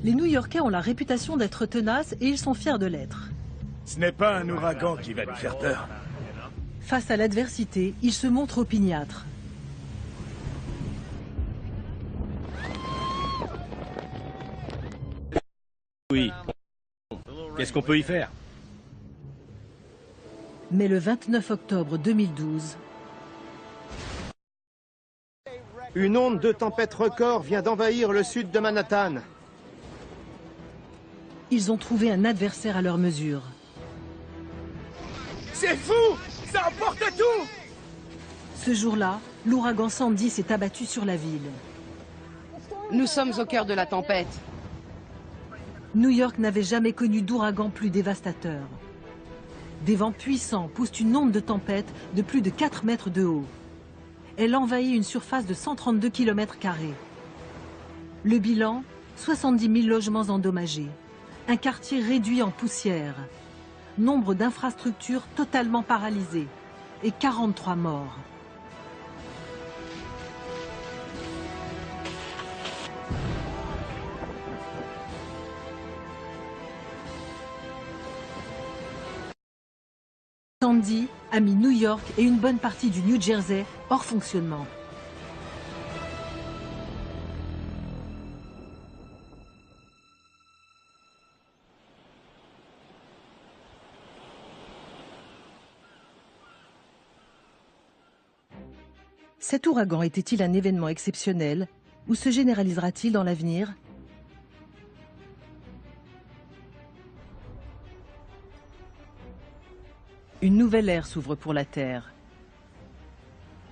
Les New-Yorkais ont la réputation d'être tenaces et ils sont fiers de l'être. Ce n'est pas un ouragan qui va nous faire peur. Face à l'adversité, ils se montrent opiniâtres. Oui. Qu'est-ce qu'on peut y faire? Mais le 29 octobre 2012... Une onde de tempête record vient d'envahir le sud de Manhattan. Ils ont trouvé un adversaire à leur mesure. C'est fou! Ça emporte tout! Ce jour-là, l'ouragan Sandy s'est abattu sur la ville. Nous sommes au cœur de la tempête. New York n'avait jamais connu d'ouragan plus dévastateur. Des vents puissants poussent une onde de tempête de plus de 4 mètres de haut. Elle envahit une surface de 132 km². Le bilan, 70 000 logements endommagés. Un quartier réduit en poussière. Nombre d'infrastructures totalement paralysées. Et 43 morts. Sandy a mis New York et une bonne partie du New Jersey hors fonctionnement. Cet ouragan était-il un événement exceptionnel ou se généralisera-t-il dans l'avenir ? Une nouvelle ère s'ouvre pour la Terre.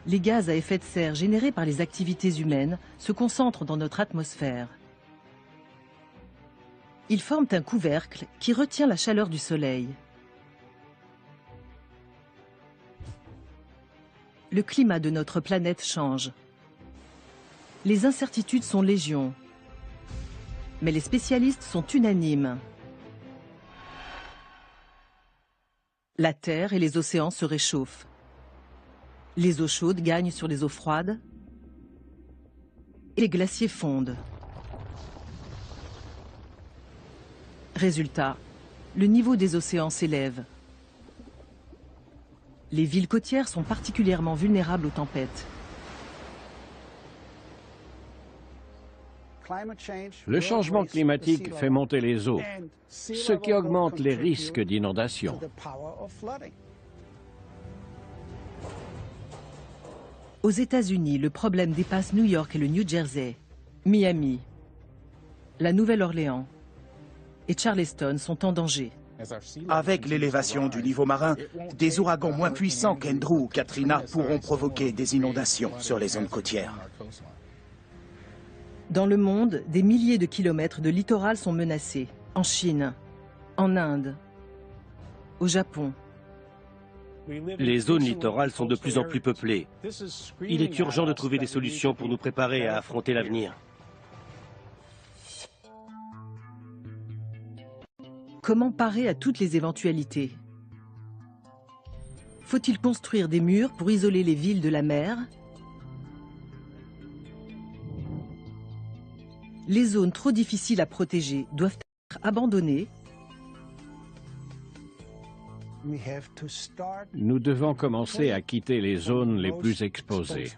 Les gaz à effet de serre générés par les activités humaines se concentrent dans notre atmosphère. Ils forment un couvercle qui retient la chaleur du Soleil. Le climat de notre planète change. Les incertitudes sont légion. Mais les spécialistes sont unanimes. La Terre et les océans se réchauffent. Les eaux chaudes gagnent sur les eaux froides et les glaciers fondent. Résultat, le niveau des océans s'élève. Les villes côtières sont particulièrement vulnérables aux tempêtes. Le changement climatique fait monter les eaux, ce qui augmente les risques d'inondation. Aux États-Unis, le problème dépasse New York et le New Jersey. Miami, la Nouvelle-Orléans et Charleston sont en danger. Avec l'élévation du niveau marin, des ouragans moins puissants qu'Andrew ou Katrina pourront provoquer des inondations sur les zones côtières. Dans le monde, des milliers de kilomètres de littoral sont menacés. En Chine, en Inde, au Japon. Les zones littorales sont de plus en plus peuplées. Il est urgent de trouver des solutions pour nous préparer à affronter l'avenir. Comment parer à toutes les éventualités? Faut-il construire des murs pour isoler les villes de la mer? Les zones trop difficiles à protéger doivent être abandonnées. Nous devons commencer à quitter les zones les plus exposées.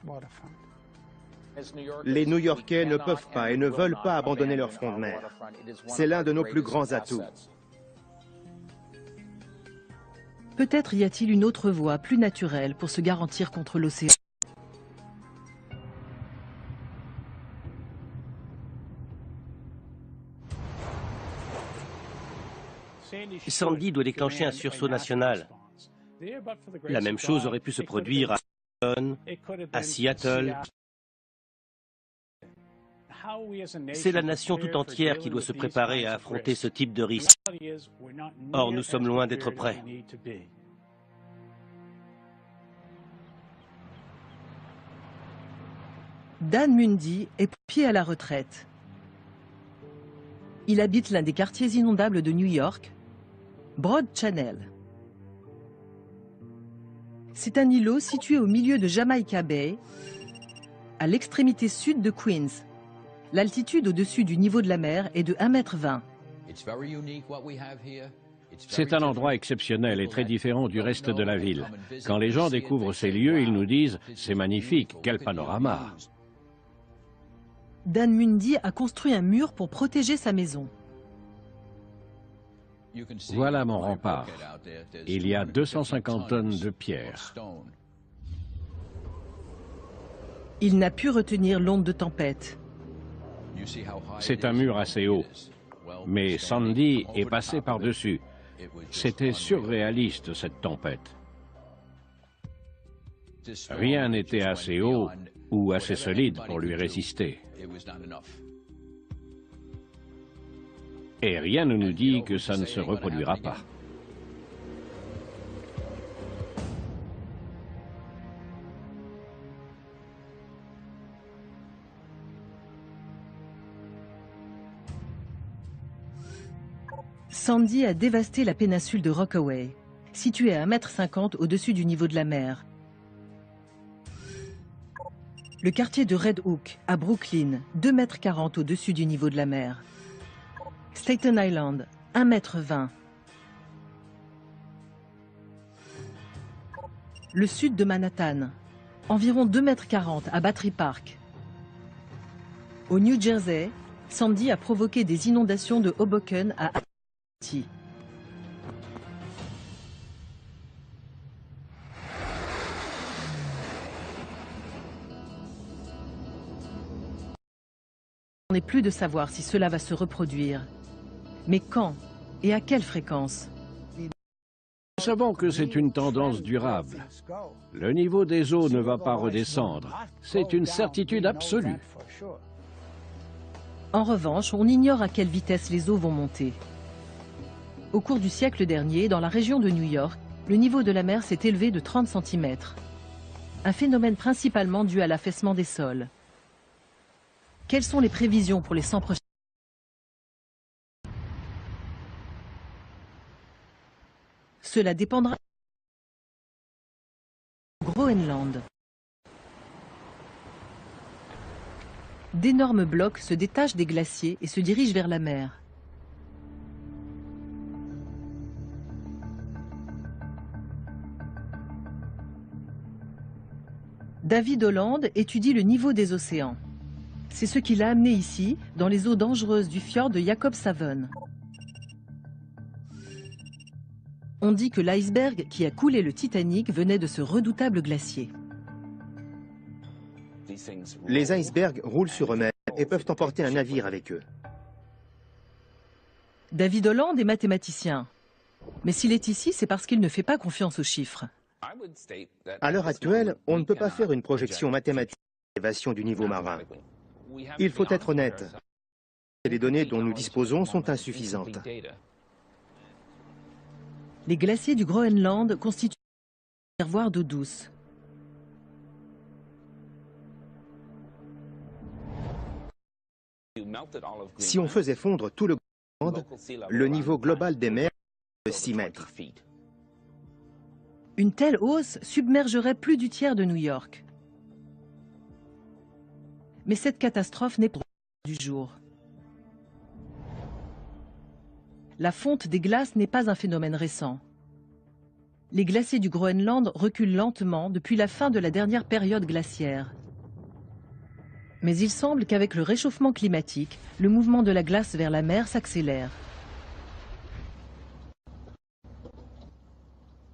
Les New-Yorkais ne peuvent pas et ne veulent pas abandonner leur front de mer. C'est l'un de nos plus grands atouts. Peut-être y a-t-il une autre voie plus naturelle pour se garantir contre l'océan. Sandy doit déclencher un sursaut national. La même chose aurait pu se produire à Boston, à Seattle. C'est la nation tout entière qui doit se préparer à affronter ce type de risque. Or, nous sommes loin d'être prêts. Dan Mundy est pied à la retraite. Il habite l'un des quartiers inondables de New York, Broad Channel. C'est un îlot situé au milieu de Jamaica Bay, à l'extrémité sud de Queens. L'altitude au-dessus du niveau de la mer est de 1,20 m. C'est un endroit exceptionnel et très différent du reste de la ville. Quand les gens découvrent ces lieux, ils nous disent « c'est magnifique, quel panorama ». Dan Mundy a construit un mur pour protéger sa maison. Voilà mon rempart. Il y a 250 tonnes de pierre. Il n'a pu retenir l'onde de tempête. C'est un mur assez haut. Mais Sandy est passé par-dessus. C'était surréaliste, cette tempête. Rien n'était assez haut ou assez solide pour lui résister. Et rien ne nous dit que ça ne se reproduira pas. Sandy a dévasté la péninsule de Rockaway, située à 1,50 m au-dessus du niveau de la mer. Le quartier de Red Hook, à Brooklyn, 2,40 m au-dessus du niveau de la mer. Staten Island, 1,20 m. Le sud de Manhattan, environ 2,40 m à Battery Park. Au New Jersey, Sandy a provoqué des inondations de Hoboken à Atlantic. On n'est plus de savoir si cela va se reproduire. Mais quand et à quelle fréquence? Nous savons que c'est une tendance durable. Le niveau des eaux ne va pas redescendre. C'est une certitude absolue. En revanche, on ignore à quelle vitesse les eaux vont monter. Au cours du siècle dernier, dans la région de New York, le niveau de la mer s'est élevé de 30 cm. Un phénomène principalement dû à l'affaissement des sols. Quelles sont les prévisions pour les 100 prochaines années? Cela dépendra du Groenland. D'énormes blocs se détachent des glaciers et se dirigent vers la mer. David Holland étudie le niveau des océans. C'est ce qui l'a amené ici, dans les eaux dangereuses du fjord de Jakobshavn. On dit que l'iceberg qui a coulé le Titanic venait de ce redoutable glacier. Les icebergs roulent sur eux-mêmes et peuvent emporter un navire avec eux. David Holland est mathématicien. Mais s'il est ici, c'est parce qu'il ne fait pas confiance aux chiffres. À l'heure actuelle, on ne peut pas faire une projection mathématique de l'élévation du niveau marin. Il faut être honnête. Les données dont nous disposons sont insuffisantes. Les glaciers du Groenland constituent un réservoir d'eau douce. Si on faisait fondre tout le Groenland, le niveau global des mers est de 6 mètres. Une telle hausse submergerait plus du tiers de New York. Mais cette catastrophe n'est pas du jour. La fonte des glaces n'est pas un phénomène récent. Les glaciers du Groenland reculent lentement depuis la fin de la dernière période glaciaire. Mais il semble qu'avec le réchauffement climatique, le mouvement de la glace vers la mer s'accélère.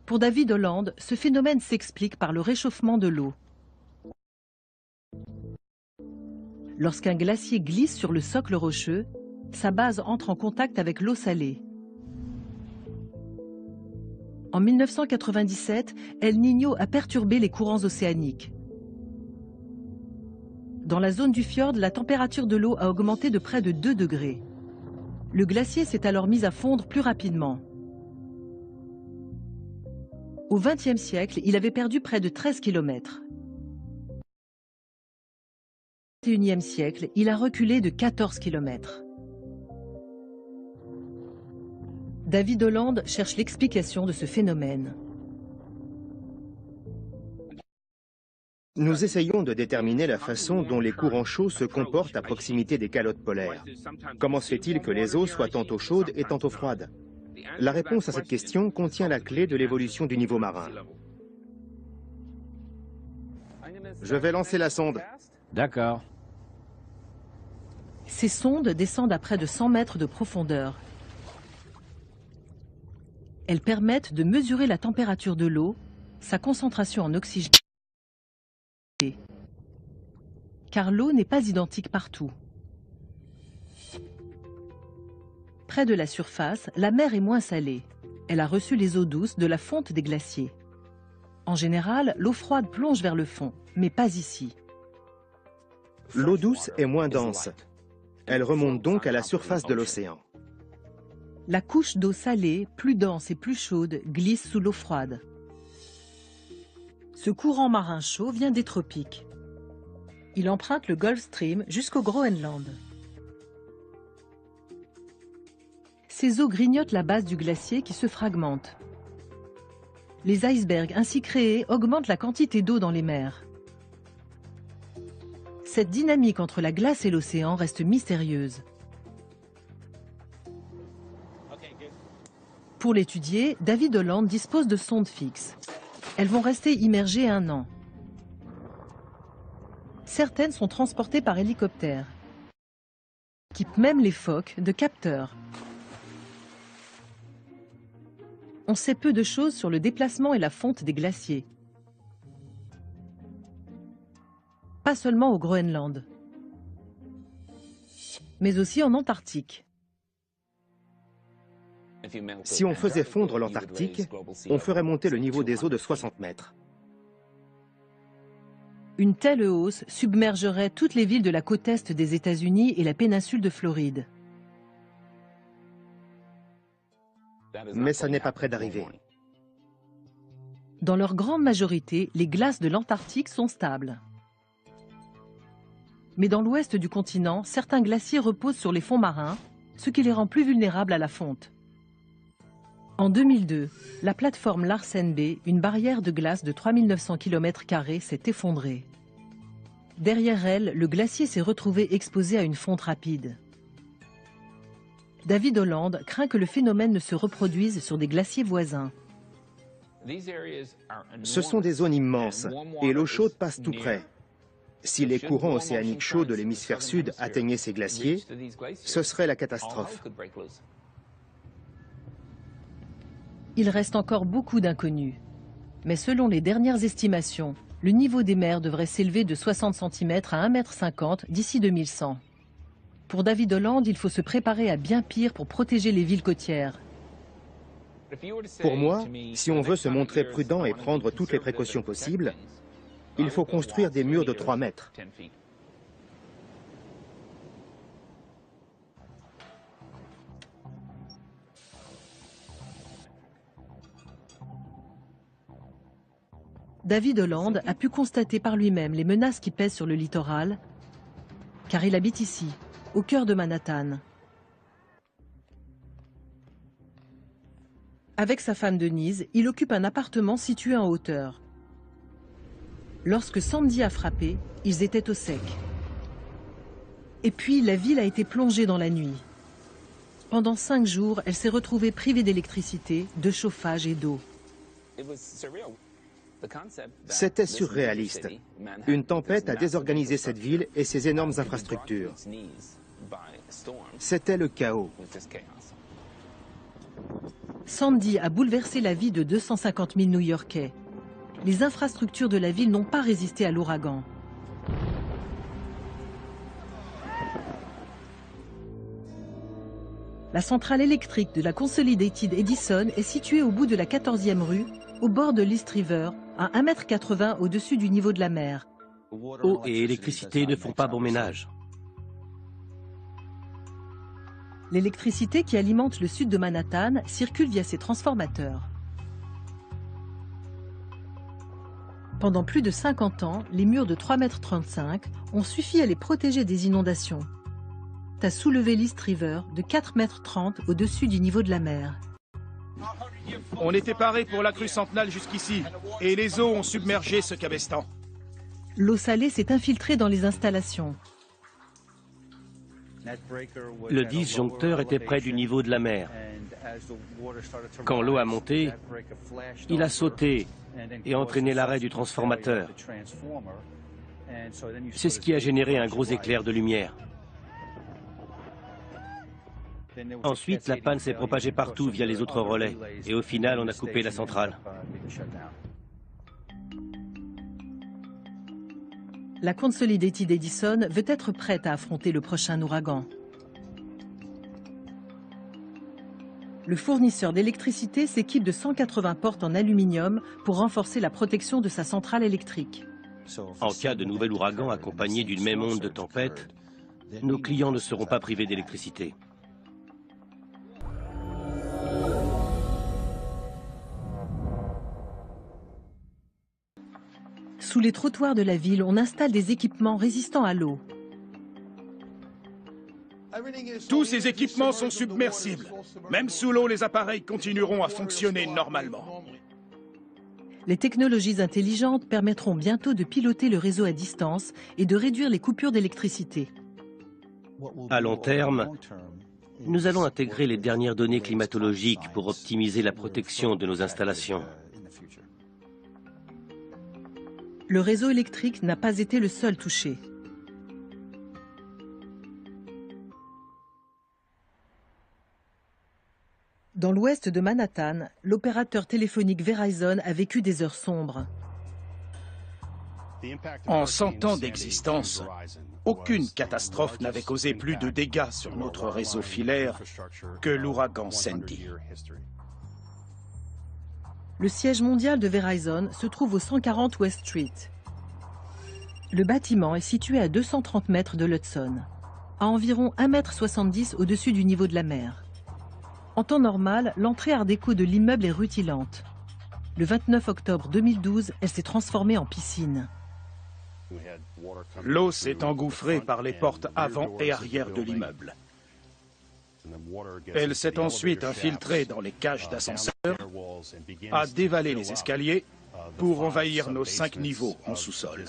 Pour David Holland, ce phénomène s'explique par le réchauffement de l'eau. Lorsqu'un glacier glisse sur le socle rocheux, sa base entre en contact avec l'eau salée. En 1997, El Niño a perturbé les courants océaniques. Dans la zone du fjord, la température de l'eau a augmenté de près de 2 degrés. Le glacier s'est alors mis à fondre plus rapidement. Au XXe siècle, il avait perdu près de 13 km. Au XXIe siècle, il a reculé de 14 km. David Holland cherche l'explication de ce phénomène. Nous essayons de déterminer la façon dont les courants chauds se comportent à proximité des calottes polaires. Comment se fait-il que les eaux soient tantôt chaudes et tantôt froides? La réponse à cette question contient la clé de l'évolution du niveau marin. Je vais lancer la sonde. D'accord. Ces sondes descendent à près de 100 mètres de profondeur. Elles permettent de mesurer la température de l'eau, sa concentration en oxygène. Car l'eau n'est pas identique partout. Près de la surface, la mer est moins salée. Elle a reçu les eaux douces de la fonte des glaciers. En général, l'eau froide plonge vers le fond, mais pas ici. L'eau douce est moins dense. Elle remonte donc à la surface de l'océan. La couche d'eau salée, plus dense et plus chaude, glisse sous l'eau froide. Ce courant marin chaud vient des tropiques. Il emprunte le Gulf Stream jusqu'au Groenland. Ces eaux grignotent la base du glacier qui se fragmente. Les icebergs ainsi créés augmentent la quantité d'eau dans les mers. Cette dynamique entre la glace et l'océan reste mystérieuse. Pour l'étudier, David Holland dispose de sondes fixes. Elles vont rester immergées 1 an. Certaines sont transportées par hélicoptère. On équipe même les phoques de capteurs. On sait peu de choses sur le déplacement et la fonte des glaciers. Pas seulement au Groenland, mais aussi en Antarctique. Si on faisait fondre l'Antarctique, on ferait monter le niveau des eaux de 60 mètres. Une telle hausse submergerait toutes les villes de la côte est des États-Unis et la péninsule de Floride. Mais ça n'est pas près d'arriver. Dans leur grande majorité, les glaces de l'Antarctique sont stables. Mais dans l'ouest du continent, certains glaciers reposent sur les fonds marins, ce qui les rend plus vulnérables à la fonte. En 2002, la plateforme Larsen B, une barrière de glace de 3900 km², s'est effondrée. Derrière elle, le glacier s'est retrouvé exposé à une fonte rapide. David Holland craint que le phénomène ne se reproduise sur des glaciers voisins. Ce sont des zones immenses et l'eau chaude passe tout près. Si les courants océaniques chauds de l'hémisphère sud atteignaient ces glaciers, ce serait la catastrophe. Il reste encore beaucoup d'inconnus. Mais selon les dernières estimations, le niveau des mers devrait s'élever de 60 cm à 1,50 m d'ici 2100. Pour David Holland, il faut se préparer à bien pire pour protéger les villes côtières. Pour moi, si on veut se montrer prudent et prendre toutes les précautions possibles, il faut construire des murs de 3 mètres. David Holland a pu constater par lui-même les menaces qui pèsent sur le littoral, car il habite ici, au cœur de Manhattan. Avec sa femme Denise, il occupe un appartement situé en hauteur. Lorsque Sandy a frappé, ils étaient au sec. Et puis, la ville a été plongée dans la nuit. Pendant 5 jours, elle s'est retrouvée privée d'électricité, de chauffage et d'eau. C'était surréaliste. Une tempête a désorganisé cette ville et ses énormes infrastructures. C'était le chaos. Sandy a bouleversé la vie de 250 000 New-Yorkais. Les infrastructures de la ville n'ont pas résisté à l'ouragan. La centrale électrique de la Consolidated Edison est située au bout de la 14e rue, au bord de l'East River, à 1,80 m au-dessus du niveau de la mer. Eau et électricité ne font pas bon ménage. L'électricité qui alimente le sud de Manhattan circule via ces transformateurs. Pendant plus de 50 ans, les murs de 3,35 m ont suffi à les protéger des inondations, à soulever l'East River de 4,30 m au-dessus du niveau de la mer. On était parés pour la crue centenale jusqu'ici, et les eaux ont submergé ce cabestan. L'eau salée s'est infiltrée dans les installations. Le disjoncteur était près du niveau de la mer. Quand l'eau a monté, il a sauté et entraîné l'arrêt du transformateur. C'est ce qui a généré un gros éclair de lumière. Ensuite, la panne s'est propagée partout via les autres relais. Et au final, on a coupé la centrale. La Consolidated Edison veut être prête à affronter le prochain ouragan. Le fournisseur d'électricité s'équipe de 180 portes en aluminium pour renforcer la protection de sa centrale électrique. En cas de nouvel ouragan accompagné d'une même onde de tempête, nos clients ne seront pas privés d'électricité. Sous les trottoirs de la ville, on installe des équipements résistants à l'eau. Tous ces équipements sont submersibles. Même sous l'eau, les appareils continueront à fonctionner normalement. Les technologies intelligentes permettront bientôt de piloter le réseau à distance et de réduire les coupures d'électricité. À long terme, nous allons intégrer les dernières données climatologiques pour optimiser la protection de nos installations. Le réseau électrique n'a pas été le seul touché. Dans l'ouest de Manhattan, l'opérateur téléphonique Verizon a vécu des heures sombres. En 100 ans d'existence, aucune catastrophe n'avait causé plus de dégâts sur notre réseau filaire que l'ouragan Sandy. Le siège mondial de Verizon se trouve au 140 West Street. Le bâtiment est situé à 230 mètres de l'Hudson, à environ 1,70 m au-dessus du niveau de la mer. En temps normal, l'entrée art déco de l'immeuble est rutilante. Le 29 octobre 2012, elle s'est transformée en piscine. L'eau s'est engouffrée par les portes avant et arrière de l'immeuble. Elle s'est ensuite infiltrée dans les cages d'ascenseur, a dévalé les escaliers pour envahir nos 5 niveaux en sous-sol.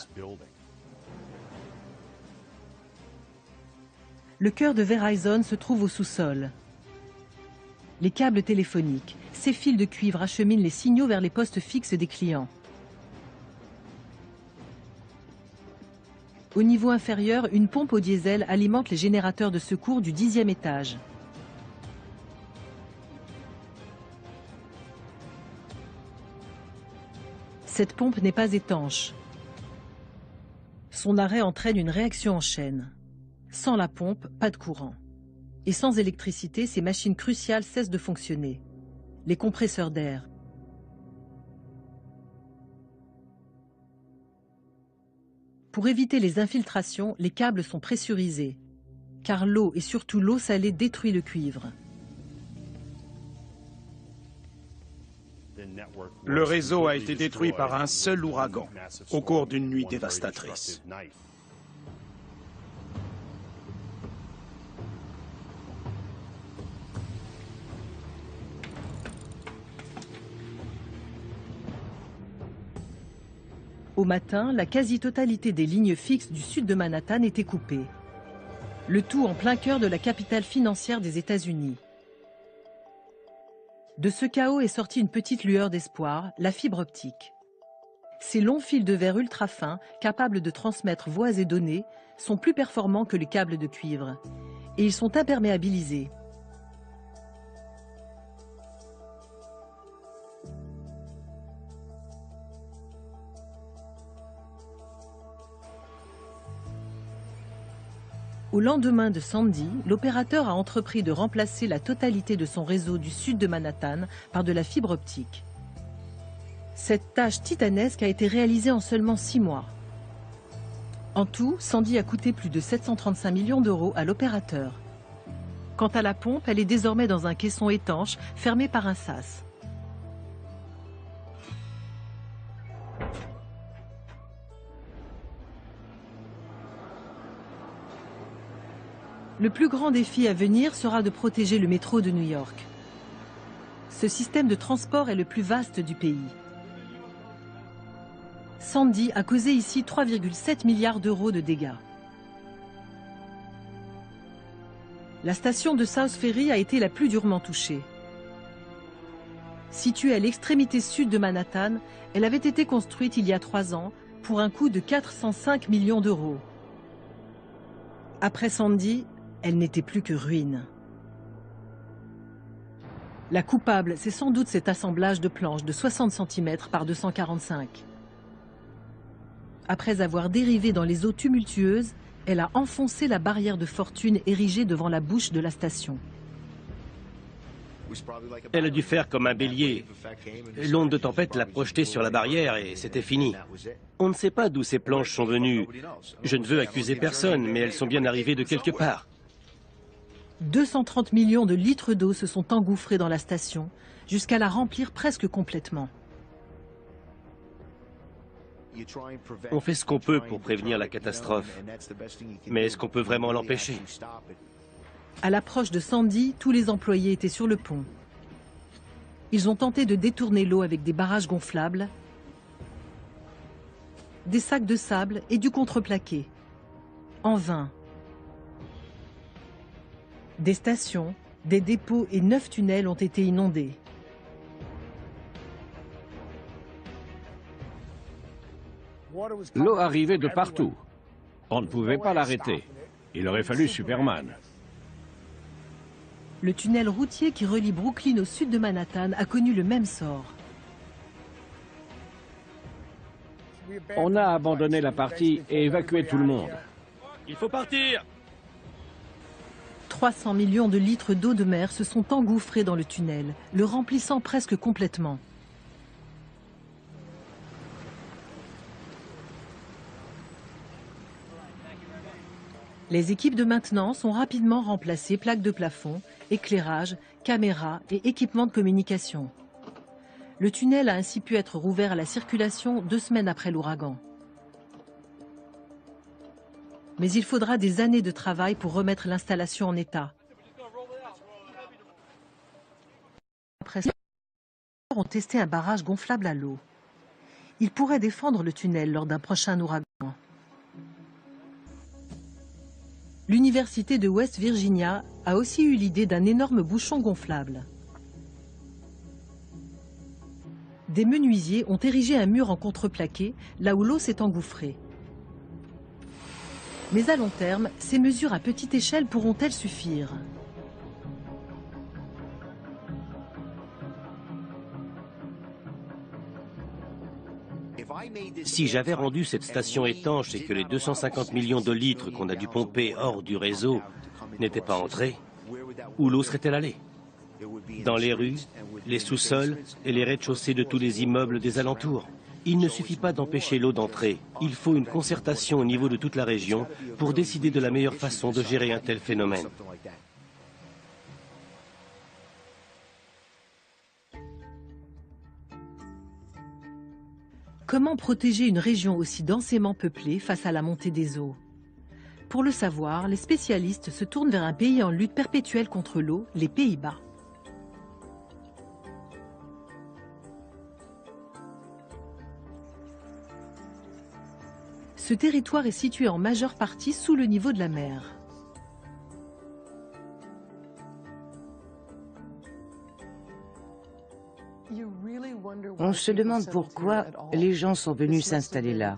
Le cœur de Verizon se trouve au sous-sol. Les câbles téléphoniques, ces fils de cuivre acheminent les signaux vers les postes fixes des clients. Au niveau inférieur, une pompe au diesel alimente les générateurs de secours du 10e étage. Cette pompe n'est pas étanche. Son arrêt entraîne une réaction en chaîne. Sans la pompe, pas de courant. Et sans électricité, ces machines cruciales cessent de fonctionner. Les compresseurs d'air. Pour éviter les infiltrations, les câbles sont pressurisés, car l'eau et surtout l'eau salée détruit le cuivre. Le réseau a été détruit par un seul ouragan au cours d'une nuit dévastatrice. Au matin, la quasi-totalité des lignes fixes du sud de Manhattan était coupée. Le tout en plein cœur de la capitale financière des États-Unis. De ce chaos est sortie une petite lueur d'espoir, la fibre optique. Ces longs fils de verre ultra fins, capables de transmettre voix et données, sont plus performants que les câbles de cuivre. Et ils sont imperméabilisés. Au lendemain de Sandy, l'opérateur a entrepris de remplacer la totalité de son réseau du sud de Manhattan par de la fibre optique. Cette tâche titanesque a été réalisée en seulement 6 mois. En tout, Sandy a coûté plus de 735 millions d'euros à l'opérateur. Quant à la pompe, elle est désormais dans un caisson étanche, fermé par un sas. Le plus grand défi à venir sera de protéger le métro de New York. Ce système de transport est le plus vaste du pays. Sandy a causé ici 3,7 milliards d'euros de dégâts. La station de South Ferry a été la plus durement touchée. Située à l'extrémité sud de Manhattan, elle avait été construite il y a 3 ans pour un coût de 405 millions d'euros. Après Sandy, elle n'était plus que ruine. La coupable, c'est sans doute cet assemblage de planches de 60 cm par 245. Après avoir dérivé dans les eaux tumultueuses, elle a enfoncé la barrière de fortune érigée devant la bouche de la station. Elle a dû faire comme un bélier. L'onde de tempête l'a projetée sur la barrière et c'était fini. On ne sait pas d'où ces planches sont venues. Je ne veux accuser personne, mais elles sont bien arrivées de quelque part. 230 millions de litres d'eau se sont engouffrés dans la station, jusqu'à la remplir presque complètement. On fait ce qu'on peut pour prévenir la catastrophe. Mais est-ce qu'on peut vraiment l'empêcher? À l'approche de Sandy, tous les employés étaient sur le pont. Ils ont tenté de détourner l'eau avec des barrages gonflables, des sacs de sable et du contreplaqué. En vain. Des stations, des dépôts et 9 tunnels ont été inondés. L'eau arrivait de partout. On ne pouvait pas l'arrêter. Il aurait fallu Superman. Le tunnel routier qui relie Brooklyn au sud de Manhattan a connu le même sort. On a abandonné la partie et évacué tout le monde. Il faut partir! 300 millions de litres d'eau de mer se sont engouffrés dans le tunnel, le remplissant presque complètement. Les équipes de maintenance ont rapidement remplacé plaques de plafond, éclairage, caméras et équipements de communication. Le tunnel a ainsi pu être rouvert à la circulation 2 semaines après l'ouragan. Mais il faudra des années de travail pour remettre l'installation en état. Après ça, ils ont testé un barrage gonflable à l'eau. Il pourrait défendre le tunnel lors d'un prochain ouragan. L'université de West Virginia a aussi eu l'idée d'un énorme bouchon gonflable. Des menuisiers ont érigé un mur en contreplaqué, là où l'eau s'est engouffrée. Mais à long terme, ces mesures à petite échelle pourront-elles suffire? Si j'avais rendu cette station étanche et que les 250 millions de litres qu'on a dû pomper hors du réseau n'étaient pas entrés, où l'eau serait-elle allée? Dans les rues, les sous-sols et les rez-de-chaussée de tous les immeubles des alentours. Il ne suffit pas d'empêcher l'eau d'entrer. Il faut une concertation au niveau de toute la région pour décider de la meilleure façon de gérer un tel phénomène. Comment protéger une région aussi densément peuplée face à la montée des eaux? Pour le savoir, les spécialistes se tournent vers un pays en lutte perpétuelle contre l'eau, les Pays-Bas. Ce territoire est situé en majeure partie sous le niveau de la mer. On se demande pourquoi les gens sont venus s'installer là.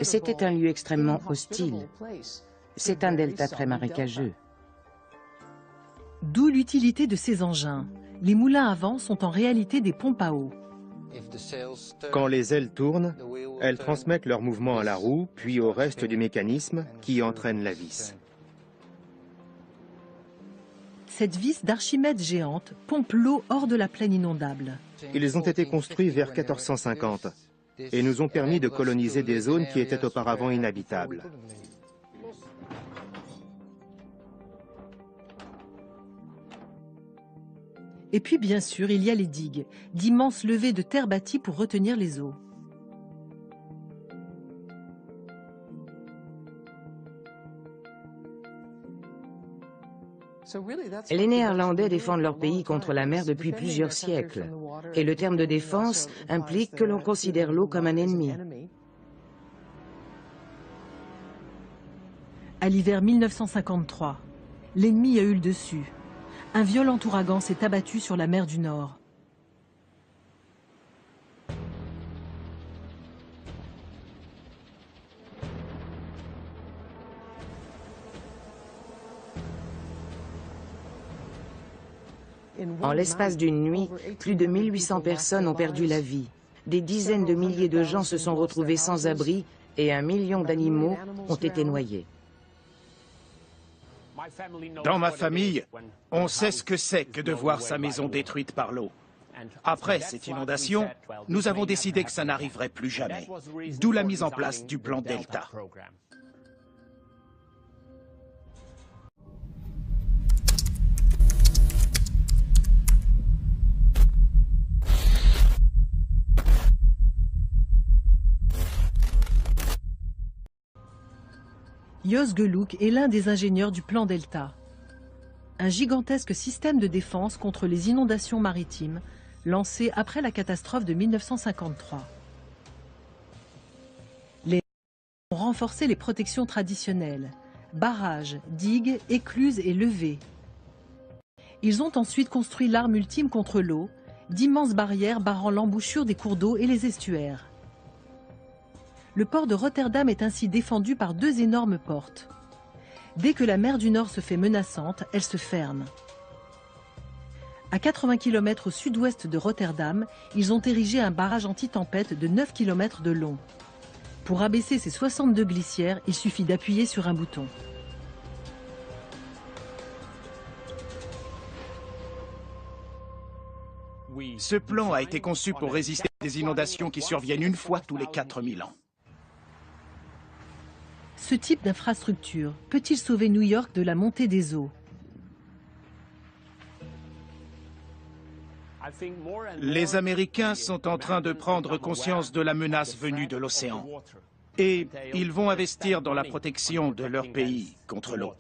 C'était un lieu extrêmement hostile. C'est un delta très marécageux. D'où l'utilité de ces engins. Les moulins à vent sont en réalité des pompes à eau. Quand les ailes tournent, elles transmettent leur mouvement à la roue, puis au reste du mécanisme qui entraîne la vis. Cette vis d'Archimède géante pompe l'eau hors de la plaine inondable. Ils ont été construits vers 1450 et nous ont permis de coloniser des zones qui étaient auparavant inhabitables. Et puis bien sûr, il y a les digues, d'immenses levées de terre bâties pour retenir les eaux. Les Néerlandais défendent leur pays contre la mer depuis plusieurs siècles. Et le terme de défense implique que l'on considère l'eau comme un ennemi. À l'hiver 1953, l'ennemi a eu le dessus. Un violent ouragan s'est abattu sur la mer du Nord. En l'espace d'une nuit, plus de 1800 personnes ont perdu la vie. Des dizaines de milliers de gens se sont retrouvés sans abri et 1 million d'animaux ont été noyés. Dans ma famille, on sait ce que c'est que de voir sa maison détruite par l'eau. Après cette inondation, nous avons décidé que ça n'arriverait plus jamais. D'où la mise en place du plan Delta. Jos Geluk est l'un des ingénieurs du plan Delta, un gigantesque système de défense contre les inondations maritimes lancé après la catastrophe de 1953. Les ont renforcé les protections traditionnelles, barrages, digues, écluses et levées. Ils ont ensuite construit l'arme ultime contre l'eau, d'immenses barrières barrant l'embouchure des cours d'eau et les estuaires. Le port de Rotterdam est ainsi défendu par 2 énormes portes. Dès que la mer du Nord se fait menaçante, elle se ferme. À 80 km au sud-ouest de Rotterdam, ils ont érigé un barrage anti-tempête de 9 km de long. Pour abaisser ces 62 glissières, il suffit d'appuyer sur un bouton. Ce plan a été conçu pour résister à des inondations qui surviennent une fois tous les 4000 ans. Ce type d'infrastructure peut-il sauver New York de la montée des eaux? Les Américains sont en train de prendre conscience de la menace venue de l'océan. Et ils vont investir dans la protection de leur pays contre l'eau.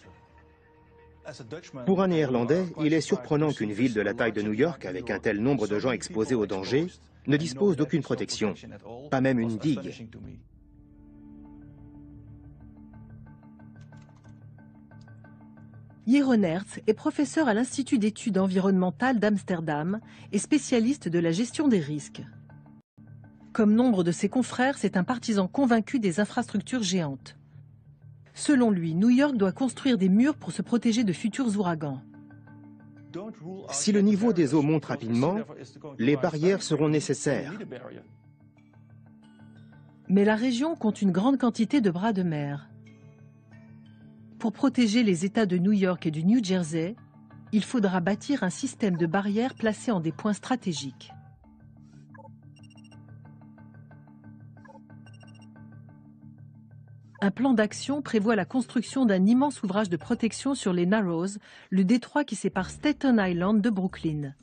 Pour un Néerlandais, il est surprenant qu'une ville de la taille de New York, avec un tel nombre de gens exposés au danger, ne dispose d'aucune protection, pas même une digue. Jeroen Hertz est professeur à l'Institut d'études environnementales d'Amsterdam et spécialiste de la gestion des risques. Comme nombre de ses confrères, c'est un partisan convaincu des infrastructures géantes. Selon lui, New York doit construire des murs pour se protéger de futurs ouragans. Si le niveau des eaux monte rapidement, les barrières seront nécessaires. Mais la région compte une grande quantité de bras de mer. Pour protéger les États de New York et du New Jersey, il faudra bâtir un système de barrières placé en des points stratégiques. Un plan d'action prévoit la construction d'un immense ouvrage de protection sur les Narrows, le détroit qui sépare Staten Island de Brooklyn.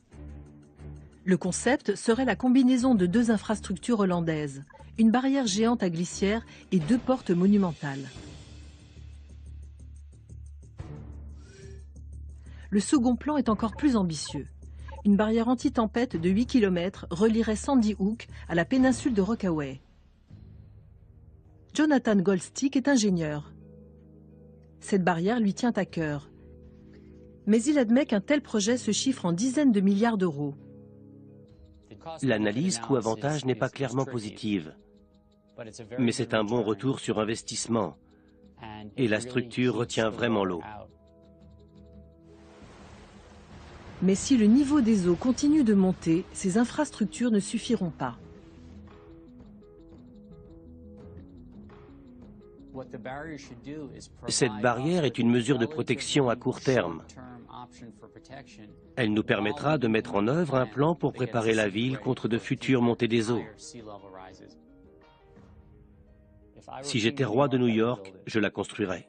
Le concept serait la combinaison de 2 infrastructures hollandaises, une barrière géante à glissières et 2 portes monumentales. Le second plan est encore plus ambitieux. Une barrière anti-tempête de 8 km relierait Sandy Hook à la péninsule de Rockaway. Jonathan Goldstick est ingénieur. Cette barrière lui tient à cœur. Mais il admet qu'un tel projet se chiffre en dizaines de milliards d'euros. L'analyse coût-avantage n'est pas clairement positive, mais c'est un bon retour sur investissement et la structure retient vraiment l'eau. Mais si le niveau des eaux continue de monter, ces infrastructures ne suffiront pas. Cette barrière est une mesure de protection à court terme. Elle nous permettra de mettre en œuvre un plan pour préparer la ville contre de futures montées des eaux. Si j'étais roi de New York, je la construirais.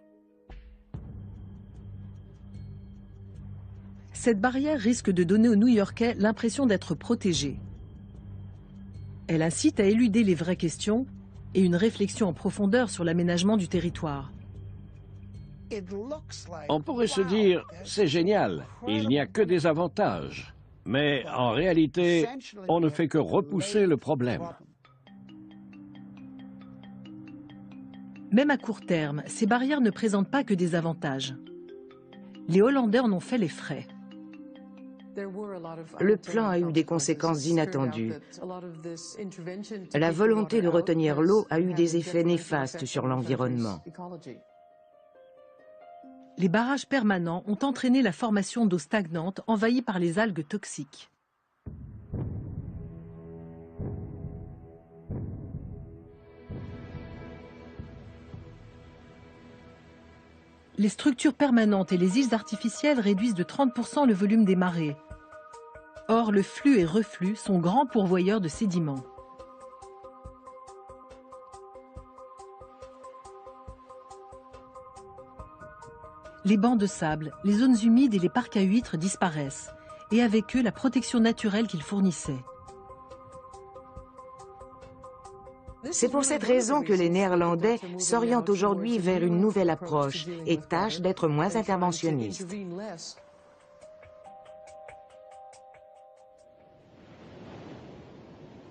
Cette barrière risque de donner aux New-Yorkais l'impression d'être protégés. Elle incite à éluder les vraies questions et une réflexion en profondeur sur l'aménagement du territoire. On pourrait se dire, c'est génial, il n'y a que des avantages. Mais en réalité, on ne fait que repousser le problème. Même à court terme, ces barrières ne présentent pas que des avantages. Les Hollandais en ont fait les frais. Le plan a eu des conséquences inattendues. La volonté de retenir l'eau a eu des effets néfastes sur l'environnement. Les barrages permanents ont entraîné la formation d'eau stagnante envahie par les algues toxiques. Les structures permanentes et les îles artificielles réduisent de 30% le volume des marées. Or, le flux et reflux sont grands pourvoyeurs de sédiments. Les bancs de sable, les zones humides et les parcs à huîtres disparaissent, et avec eux la protection naturelle qu'ils fournissaient. C'est pour cette raison que les Néerlandais s'orientent aujourd'hui vers une nouvelle approche et tâchent d'être moins interventionnistes.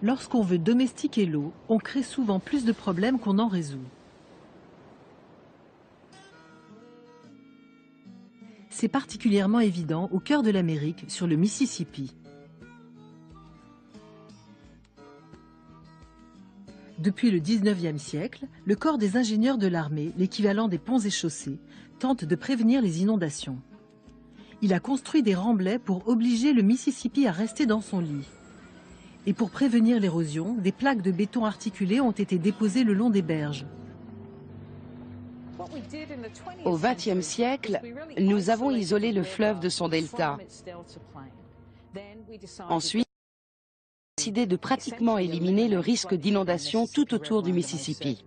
Lorsqu'on veut domestiquer l'eau, on crée souvent plus de problèmes qu'on en résout. C'est particulièrement évident au cœur de l'Amérique, sur le Mississippi. Depuis le 19e siècle, le corps des ingénieurs de l'armée, l'équivalent des ponts et chaussées, tente de prévenir les inondations. Il a construit des remblais pour obliger le Mississippi à rester dans son lit. Et pour prévenir l'érosion, des plaques de béton articulées ont été déposées le long des berges. Au XXe siècle, nous avons isolé le fleuve de son delta. Ensuite, on a décidé de pratiquement éliminer le risque d'inondation tout autour du Mississippi.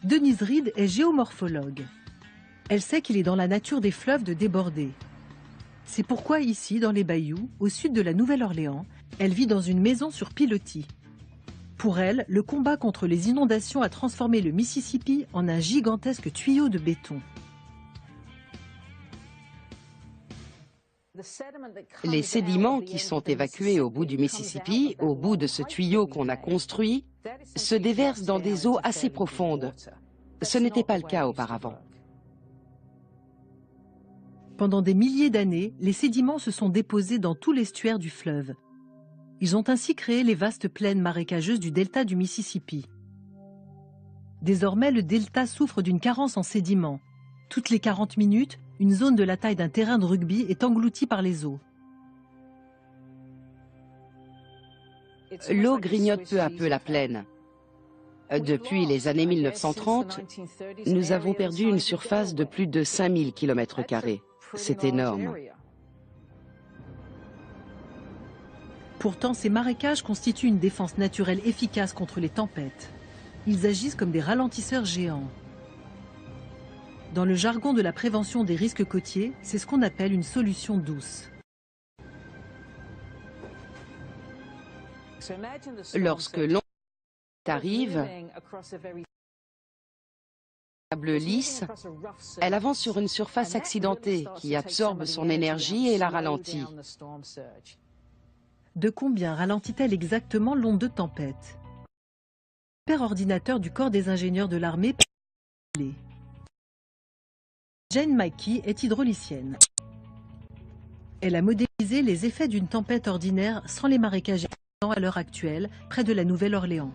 Denise Reed est géomorphologue. Elle sait qu'il est dans la nature des fleuves de déborder. C'est pourquoi ici, dans les bayous, au sud de la Nouvelle-Orléans, elle vit dans une maison sur pilotis. Pour elle, le combat contre les inondations a transformé le Mississippi en un gigantesque tuyau de béton. Les sédiments qui sont évacués au bout du Mississippi, au bout de ce tuyau qu'on a construit, se déversent dans des eaux assez profondes. Ce n'était pas le cas auparavant. Pendant des milliers d'années, les sédiments se sont déposés dans tout l'estuaire du fleuve. Ils ont ainsi créé les vastes plaines marécageuses du delta du Mississippi. Désormais, le delta souffre d'une carence en sédiments. Toutes les 40 minutes, une zone de la taille d'un terrain de rugby est engloutie par les eaux. L'eau grignote peu à peu la plaine. Depuis les années 1930, nous avons perdu une surface de plus de 5000 km². C'est énorme. Pourtant, ces marécages constituent une défense naturelle efficace contre les tempêtes. Ils agissent comme des ralentisseurs géants. Dans le jargon de la prévention des risques côtiers, c'est ce qu'on appelle une solution douce. Lorsque l'onde arrive, lisse, elle avance sur une surface accidentée qui absorbe son énergie et la ralentit. De combien ralentit-elle exactement l'onde de tempête? Le superordinateur du corps des ingénieurs de l'armée. Jane Mackey est hydraulicienne. Elle a modélisé les effets d'une tempête ordinaire sans les marécages à l'heure actuelle, près de la Nouvelle-Orléans.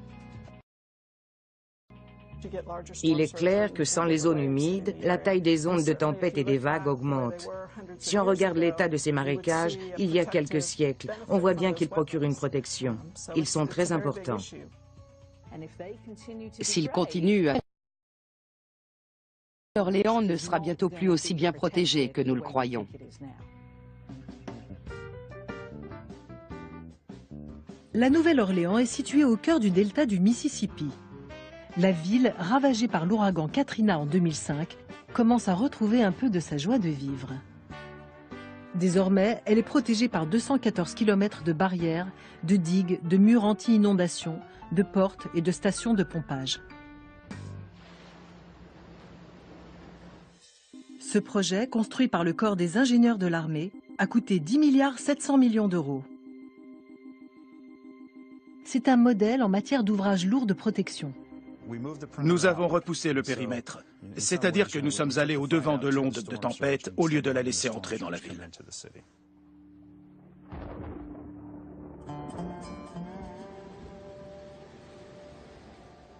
Il est clair que sans les zones humides, la taille des ondes de tempête et des vagues augmente. Si on regarde l'état de ces marécages, il y a quelques siècles, on voit bien qu'ils procurent une protection. Ils sont très importants. S'ils continuent, Orléans ne sera bientôt plus aussi bien protégé que nous le croyons. La Nouvelle-Orléans est située au cœur du delta du Mississippi. La ville, ravagée par l'ouragan Katrina en 2005, commence à retrouver un peu de sa joie de vivre. Désormais, elle est protégée par 214 km de barrières, de digues, de murs anti-inondation, de portes et de stations de pompage. Ce projet, construit par le corps des ingénieurs de l'armée, a coûté 10,7 milliards d'euros. C'est un modèle en matière d'ouvrages lourds de protection. Nous avons repoussé le périmètre, c'est-à-dire que nous sommes allés au-devant de l'onde de tempête au lieu de la laisser entrer dans la ville.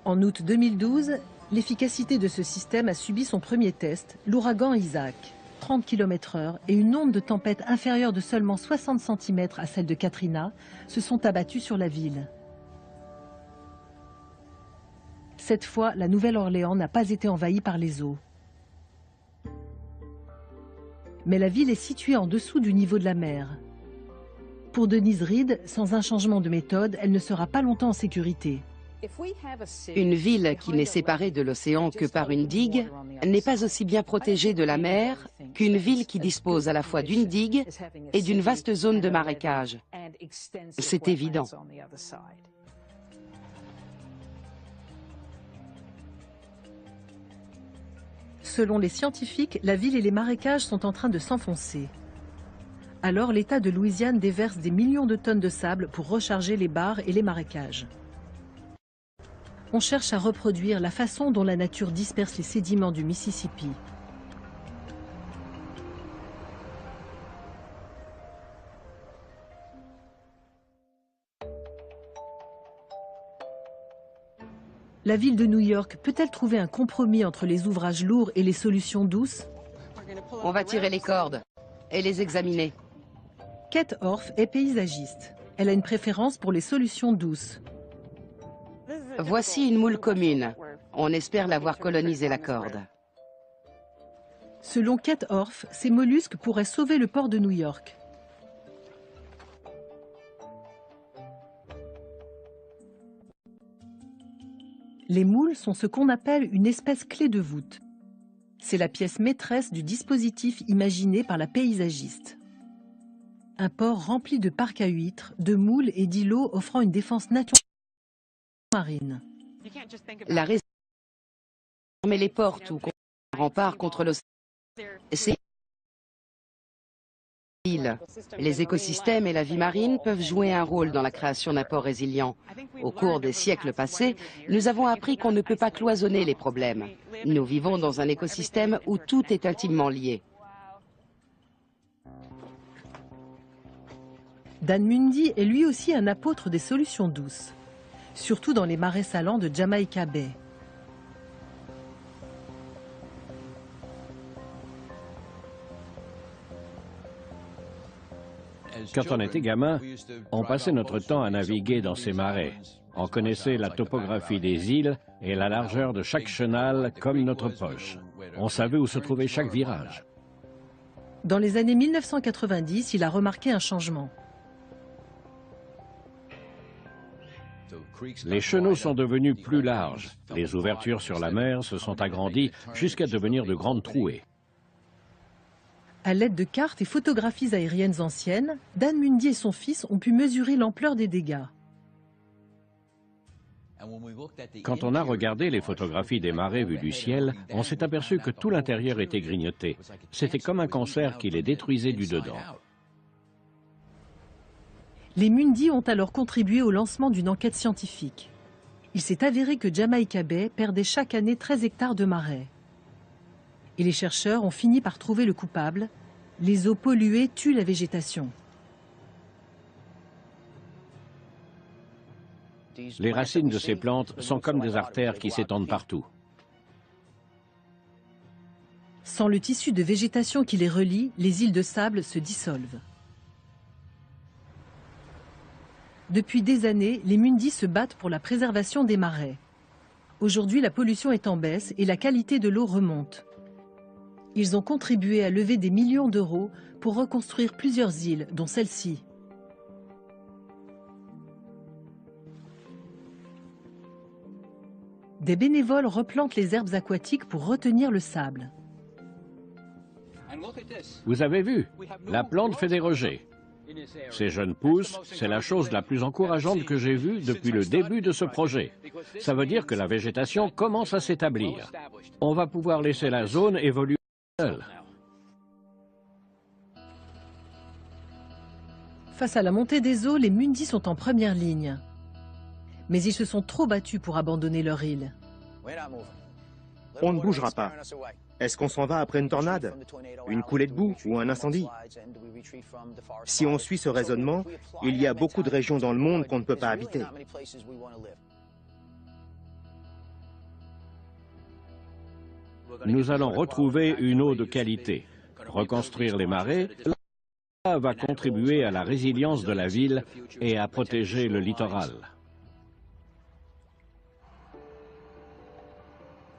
En août 2012, l'efficacité de ce système a subi son premier test, l'ouragan Isaac. 30 km/h et une onde de tempête inférieure de seulement 60 cm à celle de Katrina se sont abattus sur la ville. Cette fois, la Nouvelle-Orléans n'a pas été envahie par les eaux. Mais la ville est située en dessous du niveau de la mer. Pour Denise Reed, sans un changement de méthode, elle ne sera pas longtemps en sécurité. Une ville qui n'est séparée de l'océan que par une digue n'est pas aussi bien protégée de la mer qu'une ville qui dispose à la fois d'une digue et d'une vaste zone de marécage. C'est évident. Selon les scientifiques, la ville et les marécages sont en train de s'enfoncer. Alors l'État de Louisiane déverse des millions de tonnes de sable pour recharger les barres et les marécages. On cherche à reproduire la façon dont la nature disperse les sédiments du Mississippi. La ville de New York peut-elle trouver un compromis entre les ouvrages lourds et les solutions douces? On va tirer les cordes et les examiner. Kate Orff est paysagiste. Elle a une préférence pour les solutions douces. Voici une moule commune. On espère l'avoir colonisé la corde. Selon Kate Orff, ces mollusques pourraient sauver le port de New York. Les moules sont ce qu'on appelle une espèce clé de voûte. C'est la pièce maîtresse du dispositif imaginé par la paysagiste. Un port rempli de parcs à huîtres, de moules et d'îlots offrant une défense naturelle marine. La raison fermer les portes ou un rempart contre l'océan, c'est les écosystèmes et la vie marine peuvent jouer un rôle dans la création d'un port résilient. Au cours des siècles passés, nous avons appris qu'on ne peut pas cloisonner les problèmes. Nous vivons dans un écosystème où tout est intimement lié. Dan Mundy est lui aussi un apôtre des solutions douces, surtout dans les marais salants de Jamaica Bay. Quand on était gamin, on passait notre temps à naviguer dans ces marais. On connaissait la topographie des îles et la largeur de chaque chenal comme notre poche. On savait où se trouvait chaque virage. Dans les années 1990, il a remarqué un changement. Les chenaux sont devenus plus larges. Les ouvertures sur la mer se sont agrandies jusqu'à devenir de grandes trouées. À l'aide de cartes et photographies aériennes anciennes, Dan Mundy et son fils ont pu mesurer l'ampleur des dégâts. Quand on a regardé les photographies des marais vues du ciel, on s'est aperçu que tout l'intérieur était grignoté. C'était comme un cancer qui les détruisait du dedans. Les Mundy ont alors contribué au lancement d'une enquête scientifique. Il s'est avéré que Jamaica Bay perdait chaque année 13 hectares de marais. Et les chercheurs ont fini par trouver le coupable. Les eaux polluées tuent la végétation. Les racines de ces plantes sont comme des artères qui s'étendent partout. Sans le tissu de végétation qui les relie, les îles de sable se dissolvent. Depuis des années, les Mundy se battent pour la préservation des marais. Aujourd'hui, la pollution est en baisse et la qualité de l'eau remonte. Ils ont contribué à lever des millions d'euros pour reconstruire plusieurs îles, dont celle-ci. Des bénévoles replantent les herbes aquatiques pour retenir le sable. Vous avez vu, la plante fait des rejets. Ces jeunes pousses, c'est la chose la plus encourageante que j'ai vue depuis le début de ce projet. Ça veut dire que la végétation commence à s'établir. On va pouvoir laisser la zone évoluer. Face à la montée des eaux, les Mundis sont en première ligne. Mais ils se sont trop battus pour abandonner leur île. On ne bougera pas. Est-ce qu'on s'en va après une tornade, une coulée de boue ou un incendie? Si on suit ce raisonnement, il y a beaucoup de régions dans le monde qu'on ne peut pas habiter. Nous allons retrouver une eau de qualité, reconstruire les marais. Cela va contribuer à la résilience de la ville et à protéger le littoral.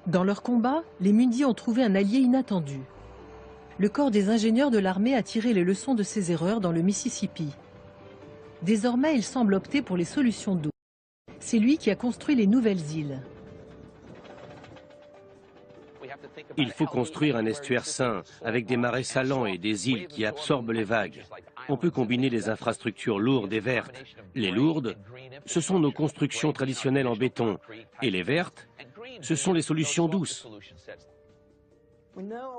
Dans leur combat, les Mundis ont trouvé un allié inattendu. Le corps des ingénieurs de l'armée a tiré les leçons de ses erreurs dans le Mississippi. Désormais, il semble opter pour les solutions d'eau. C'est lui qui a construit les nouvelles îles. Il faut construire un estuaire sain, avec des marais salants et des îles qui absorbent les vagues. On peut combiner des infrastructures lourdes et vertes. Les lourdes, ce sont nos constructions traditionnelles en béton. Et les vertes, ce sont les solutions douces.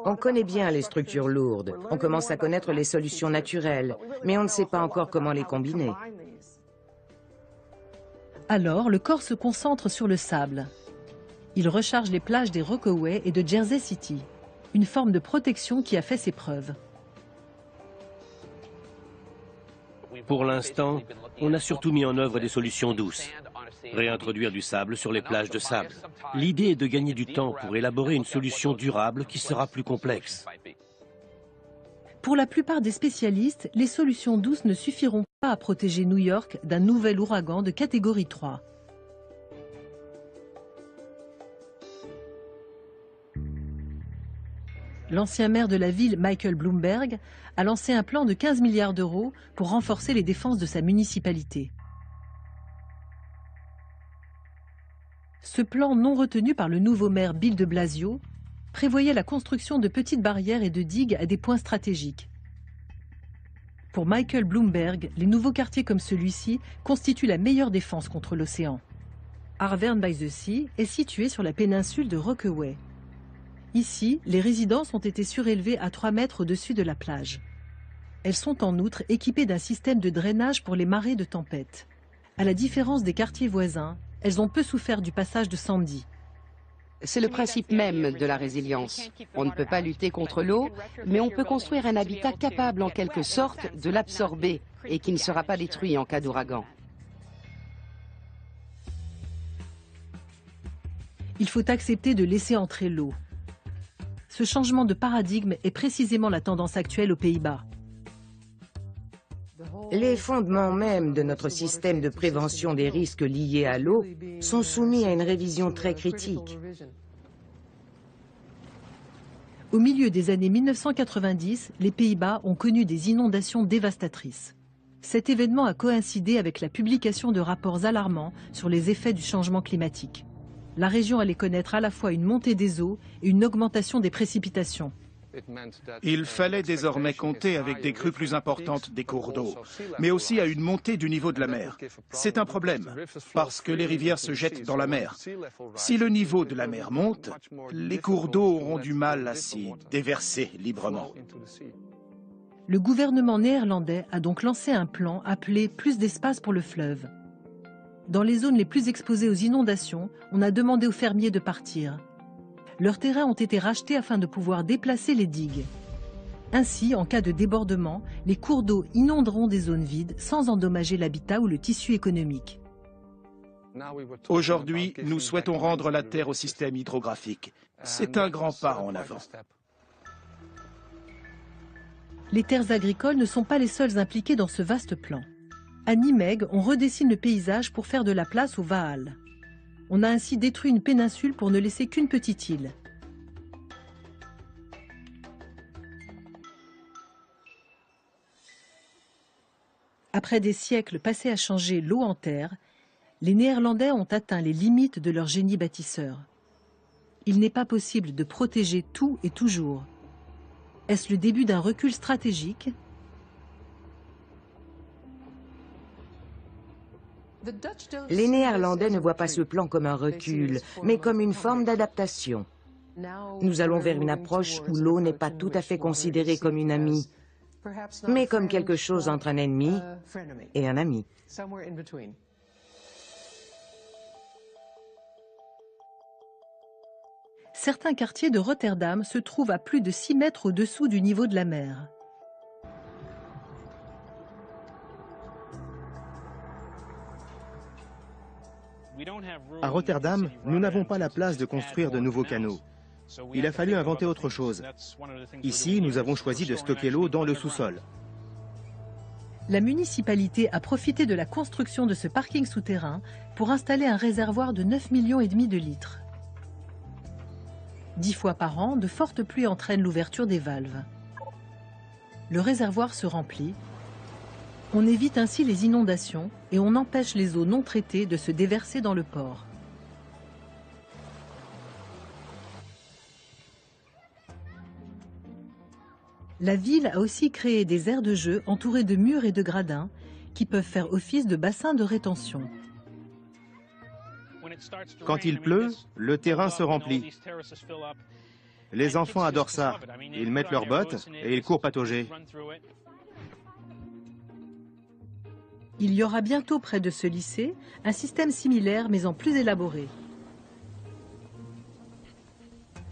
On connaît bien les structures lourdes, on commence à connaître les solutions naturelles, mais on ne sait pas encore comment les combiner. Alors, le corps se concentre sur le sable. Il recharge les plages des Rockaway et de Jersey City, une forme de protection qui a fait ses preuves. Pour l'instant, on a surtout mis en œuvre des solutions douces. Réintroduire du sable sur les plages de sable. L'idée est de gagner du temps pour élaborer une solution durable qui sera plus complexe. Pour la plupart des spécialistes, les solutions douces ne suffiront pas à protéger New York d'un nouvel ouragan de catégorie 3. L'ancien maire de la ville, Michael Bloomberg, a lancé un plan de 15 milliards d'euros pour renforcer les défenses de sa municipalité. Ce plan, non retenu par le nouveau maire Bill de Blasio, prévoyait la construction de petites barrières et de digues à des points stratégiques. Pour Michael Bloomberg, les nouveaux quartiers comme celui-ci constituent la meilleure défense contre l'océan. Arverne by the Sea est situé sur la péninsule de Rockaway. Ici, les résidences ont été surélevées à 3 mètres au-dessus de la plage. Elles sont en outre équipées d'un système de drainage pour les marées de tempête. À la différence des quartiers voisins, elles ont peu souffert du passage de Sandy. C'est le principe même de la résilience. On ne peut pas lutter contre l'eau, mais on peut construire un habitat capable en quelque sorte de l'absorber et qui ne sera pas détruit en cas d'ouragan. Il faut accepter de laisser entrer l'eau. Ce changement de paradigme est précisément la tendance actuelle aux Pays-Bas. Les fondements même de notre système de prévention des risques liés à l'eau sont soumis à une révision très critique. Au milieu des années 1990, les Pays-Bas ont connu des inondations dévastatrices. Cet événement a coïncidé avec la publication de rapports alarmants sur les effets du changement climatique. La région allait connaître à la fois une montée des eaux et une augmentation des précipitations. Il fallait désormais compter avec des crues plus importantes des cours d'eau, mais aussi à une montée du niveau de la mer. C'est un problème, parce que les rivières se jettent dans la mer. Si le niveau de la mer monte, les cours d'eau auront du mal à s'y déverser librement. Le gouvernement néerlandais a donc lancé un plan appelé « Plus d'espace pour le fleuve ». Dans les zones les plus exposées aux inondations, on a demandé aux fermiers de partir. Leurs terrains ont été rachetés afin de pouvoir déplacer les digues. Ainsi, en cas de débordement, les cours d'eau inonderont des zones vides sans endommager l'habitat ou le tissu économique. Aujourd'hui, nous souhaitons rendre la terre au système hydrographique. C'est un grand pas en avant. Les terres agricoles ne sont pas les seules impliquées dans ce vaste plan. À Nimègue, on redessine le paysage pour faire de la place au Vaal. On a ainsi détruit une péninsule pour ne laisser qu'une petite île. Après des siècles passés à changer l'eau en terre, les Néerlandais ont atteint les limites de leur génie bâtisseur. Il n'est pas possible de protéger tout et toujours. Est-ce le début d'un recul stratégique ? Les Néerlandais ne voient pas ce plan comme un recul, mais comme une forme d'adaptation. Nous allons vers une approche où l'eau n'est pas tout à fait considérée comme une amie, mais comme quelque chose entre un ennemi et un ami. Certains quartiers de Rotterdam se trouvent à plus de 6 mètres au-dessous du niveau de la mer. À Rotterdam, nous n'avons pas la place de construire de nouveaux canaux. Il a fallu inventer autre chose. Ici, nous avons choisi de stocker l'eau dans le sous-sol. La municipalité a profité de la construction de ce parking souterrain pour installer un réservoir de 9,5 millions de litres. 10 fois par an, de fortes pluies entraînent l'ouverture des valves. Le réservoir se remplit. On évite ainsi les inondations et on empêche les eaux non traitées de se déverser dans le port. La ville a aussi créé des aires de jeu entourées de murs et de gradins qui peuvent faire office de bassins de rétention. Quand il pleut, le terrain se remplit. Les enfants adorent ça. Ils mettent leurs bottes et ils courent patauger. Il y aura bientôt près de ce lycée un système similaire mais en plus élaboré.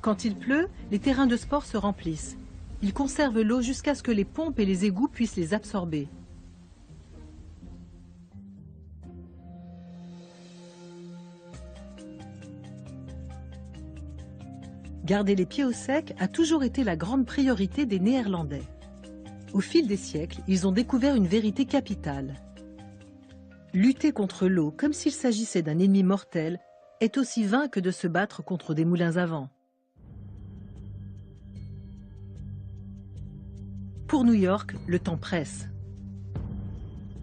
Quand il pleut, les terrains de sport se remplissent. Ils conservent l'eau jusqu'à ce que les pompes et les égouts puissent les absorber. Garder les pieds au sec a toujours été la grande priorité des Néerlandais. Au fil des siècles, ils ont découvert une vérité capitale. Lutter contre l'eau comme s'il s'agissait d'un ennemi mortel est aussi vain que de se battre contre des moulins à vent. Pour New York, le temps presse.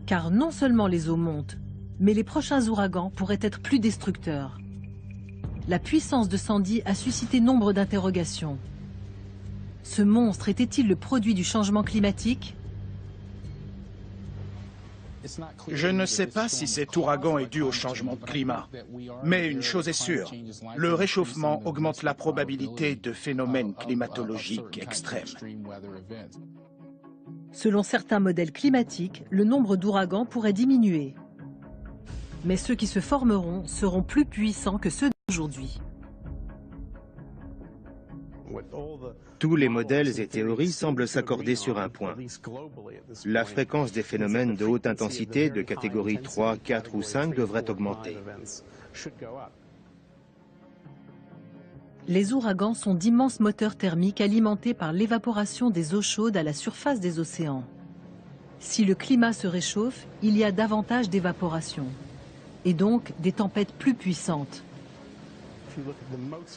Car non seulement les eaux montent, mais les prochains ouragans pourraient être plus destructeurs. La puissance de Sandy a suscité nombre d'interrogations. Ce monstre était-il le produit du changement climatique ? Je ne sais pas si cet ouragan est dû au changement de climat, mais une chose est sûre, le réchauffement augmente la probabilité de phénomènes climatologiques extrêmes. Selon certains modèles climatiques, le nombre d'ouragans pourrait diminuer. Mais ceux qui se formeront seront plus puissants que ceux d'aujourd'hui. Tous les modèles et théories semblent s'accorder sur un point. La fréquence des phénomènes de haute intensité de catégorie 3, 4 ou 5 devrait augmenter. Les ouragans sont d'immenses moteurs thermiques alimentés par l'évaporation des eaux chaudes à la surface des océans. Si le climat se réchauffe, il y a davantage d'évaporation, et donc des tempêtes plus puissantes.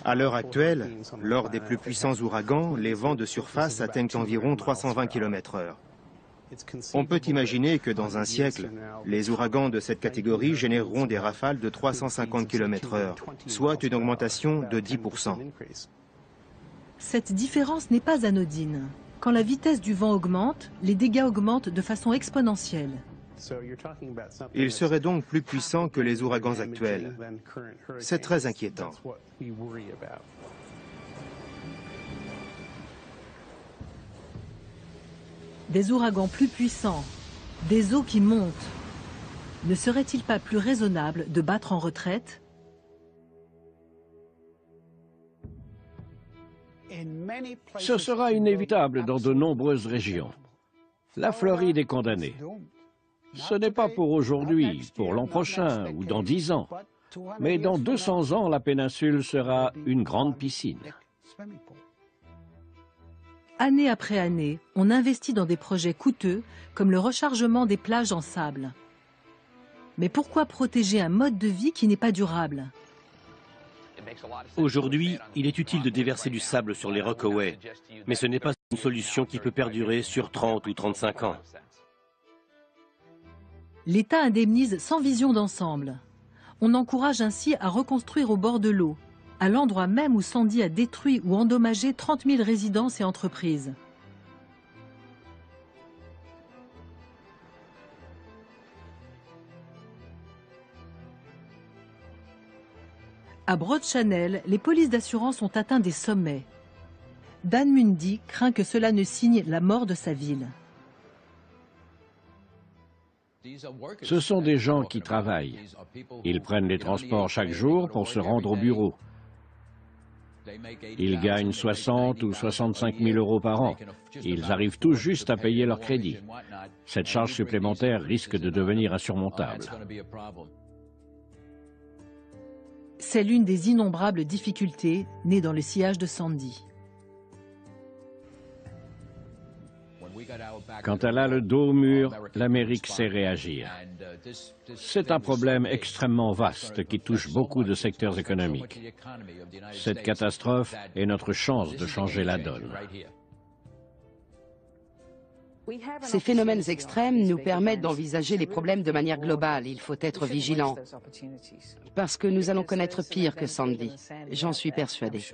À l'heure actuelle, lors des plus puissants ouragans, les vents de surface atteignent environ 320 km/h. On peut imaginer que dans un siècle, les ouragans de cette catégorie généreront des rafales de 350 km/h, soit une augmentation de 10%. Cette différence n'est pas anodine. Quand la vitesse du vent augmente, les dégâts augmentent de façon exponentielle. Il serait donc plus puissant que les ouragans actuels. C'est très inquiétant. Des ouragans plus puissants, des eaux qui montent. Ne serait-il pas plus raisonnable de battre en retraite ? Ce sera inévitable dans de nombreuses régions. La Floride est condamnée. Ce n'est pas pour aujourd'hui, pour l'an prochain ou dans 10 ans. Mais dans 200 ans, la péninsule sera une grande piscine. Année après année, on investit dans des projets coûteux comme le rechargement des plages en sable. Mais pourquoi protéger un mode de vie qui n'est pas durable ? Aujourd'hui, il est utile de déverser du sable sur les Rockaway, mais ce n'est pas une solution qui peut perdurer sur 30 ou 35 ans. L'État indemnise sans vision d'ensemble. On encourage ainsi à reconstruire au bord de l'eau, à l'endroit même où Sandy a détruit ou endommagé 30 000 résidences et entreprises. À Broad Channel, les polices d'assurance ont atteint des sommets. Dan Mundy craint que cela ne signe la mort de sa ville. Ce sont des gens qui travaillent. Ils prennent les transports chaque jour pour se rendre au bureau. Ils gagnent 60 ou 65 000 euros par an. Ils arrivent tout juste à payer leur crédit. Cette charge supplémentaire risque de devenir insurmontable. C'est l'une des innombrables difficultés nées dans le sillage de Sandy. Quand elle a le dos au mur, l'Amérique sait réagir. C'est un problème extrêmement vaste qui touche beaucoup de secteurs économiques. Cette catastrophe est notre chance de changer la donne. Ces phénomènes extrêmes nous permettent d'envisager les problèmes de manière globale. Il faut être vigilant. Parce que nous allons connaître pire que Sandy. J'en suis persuadée.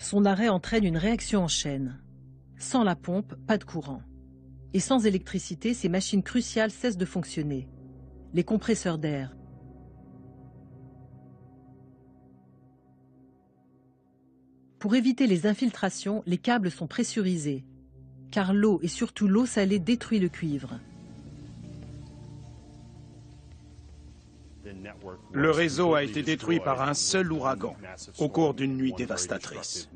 Son arrêt entraîne une réaction en chaîne. Sans la pompe, pas de courant. Et sans électricité, ces machines cruciales cessent de fonctionner. Les compresseurs d'air. Pour éviter les infiltrations, les câbles sont pressurisés, car l'eau et surtout l'eau salée détruit le cuivre. Le réseau a été détruit par un seul ouragan au cours d'une nuit dévastatrice.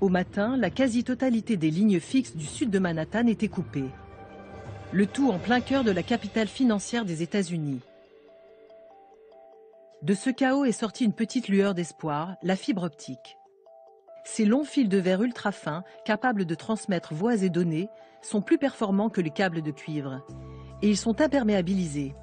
Au matin, la quasi-totalité des lignes fixes du sud de Manhattan était coupée. Le tout en plein cœur de la capitale financière des États-Unis. De ce chaos est sortie une petite lueur d'espoir, la fibre optique. Ces longs fils de verre ultra fins, capables de transmettre voix et données, sont plus performants que les câbles de cuivre. Et ils sont imperméabilisés.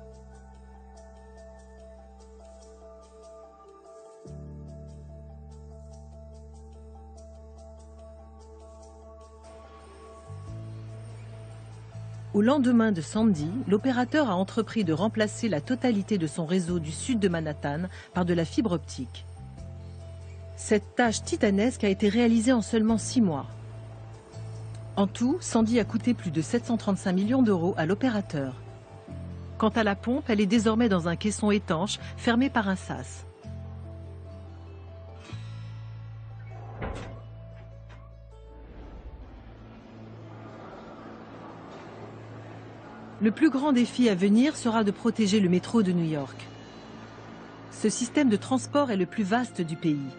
Au lendemain de Sandy, l'opérateur a entrepris de remplacer la totalité de son réseau du sud de Manhattan par de la fibre optique. Cette tâche titanesque a été réalisée en seulement 6 mois. En tout, Sandy a coûté plus de 735 millions d'euros à l'opérateur. Quant à la pompe, elle est désormais dans un caisson étanche, fermé par un sas. Le plus grand défi à venir sera de protéger le métro de New York. Ce système de transport est le plus vaste du pays.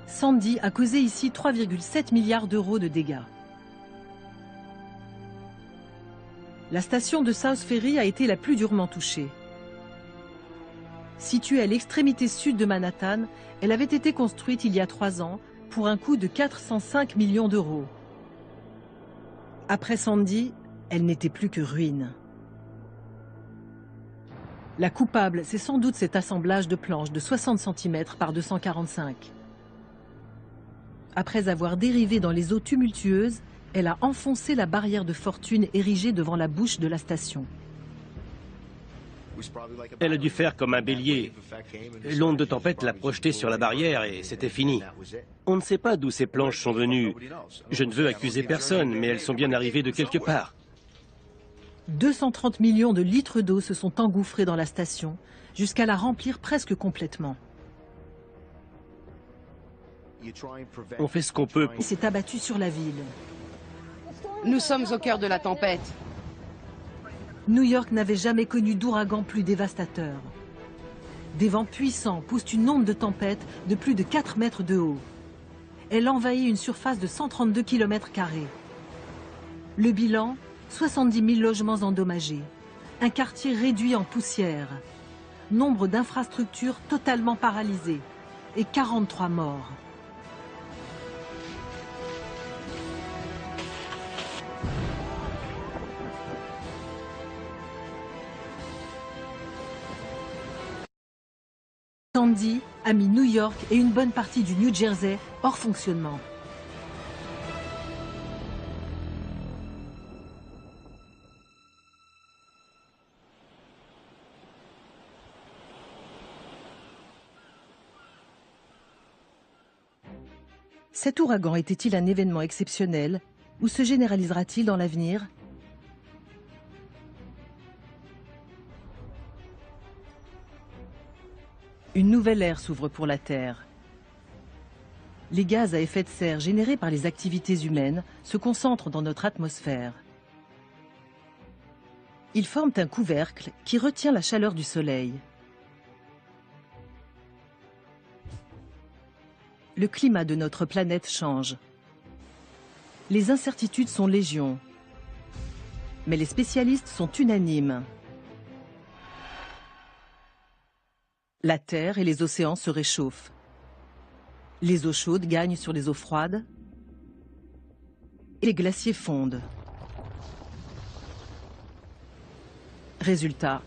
Sandy a causé ici 3,7 milliards d'euros de dégâts. La station de South Ferry a été la plus durement touchée. Située à l'extrémité sud de Manhattan, elle avait été construite il y a 3 ans pour un coût de 405 millions d'euros. Après Sandy, elle n'était plus que ruine. La coupable, c'est sans doute cet assemblage de planches de 60 cm par 245. Après avoir dérivé dans les eaux tumultueuses, elle a enfoncé la barrière de fortune érigée devant la bouche de la station. Elle a dû faire comme un bélier. L'onde de tempête l'a projetée sur la barrière et c'était fini. On ne sait pas d'où ces planches sont venues. Je ne veux accuser personne, mais elles sont bien arrivées de quelque part. 230 millions de litres d'eau se sont engouffrés dans la station, jusqu'à la remplir presque complètement. On fait ce qu'on peut Il s'est abattu sur la ville. Nous sommes au cœur de la tempête. New York n'avait jamais connu d'ouragan plus dévastateur. Des vents puissants poussent une onde de tempête de plus de 4 mètres de haut. Elle envahit une surface de 132 km². Le bilan, 70 000 logements endommagés. Un quartier réduit en poussière. Nombre d'infrastructures totalement paralysées. Et 43 morts. Sandy a mis New York et une bonne partie du New Jersey hors fonctionnement. Cet ouragan était-il un événement exceptionnel ou se généralisera-t-il dans l'avenir ? Une nouvelle ère s'ouvre pour la Terre. Les gaz à effet de serre générés par les activités humaines se concentrent dans notre atmosphère. Ils forment un couvercle qui retient la chaleur du Soleil. Le climat de notre planète change. Les incertitudes sont légion. Mais les spécialistes sont unanimes. La Terre et les océans se réchauffent. Les eaux chaudes gagnent sur les eaux froides. Et les glaciers fondent. Résultat,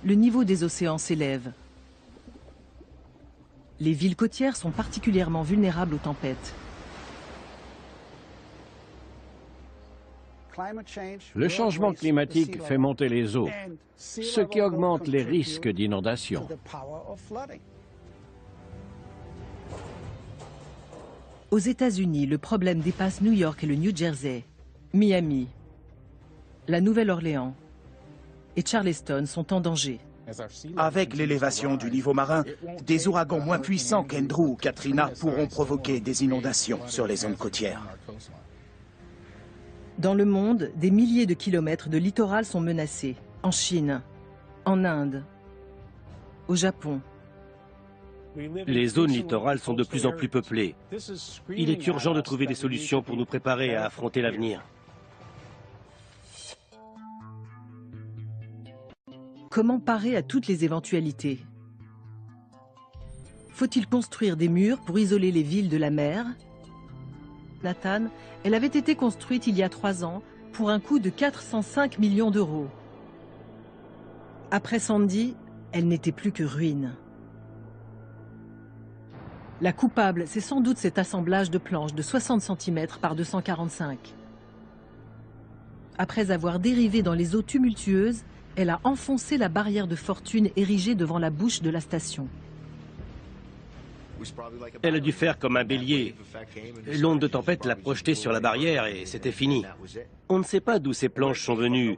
le niveau des océans s'élève. Les villes côtières sont particulièrement vulnérables aux tempêtes. Le changement climatique fait monter les eaux, ce qui augmente les risques d'inondation. Aux États-Unis, le problème dépasse New York et le New Jersey. Miami, la Nouvelle-Orléans et Charleston sont en danger. Avec l'élévation du niveau marin, des ouragans moins puissants qu'Andrew ou Katrina pourront provoquer des inondations sur les zones côtières. Dans le monde, des milliers de kilomètres de littoral sont menacés. En Chine, en Inde, au Japon. Les zones littorales sont de plus en plus peuplées. Il est urgent de trouver des solutions pour nous préparer à affronter l'avenir. Comment parer à toutes les éventualités? Faut-il construire des murs pour isoler les villes de la mer? Manhattan, elle avait été construite il y a 3 ans pour un coût de 405 millions d'euros. Après Sandy, elle n'était plus que ruine. La coupable, c'est sans doute cet assemblage de planches de 60 cm par 245. Après avoir dérivé dans les eaux tumultueuses, elle a enfoncé la barrière de fortune érigée devant la bouche de la station. Elle a dû faire comme un bélier. L'onde de tempête l'a projetée sur la barrière et c'était fini. On ne sait pas d'où ces planches sont venues.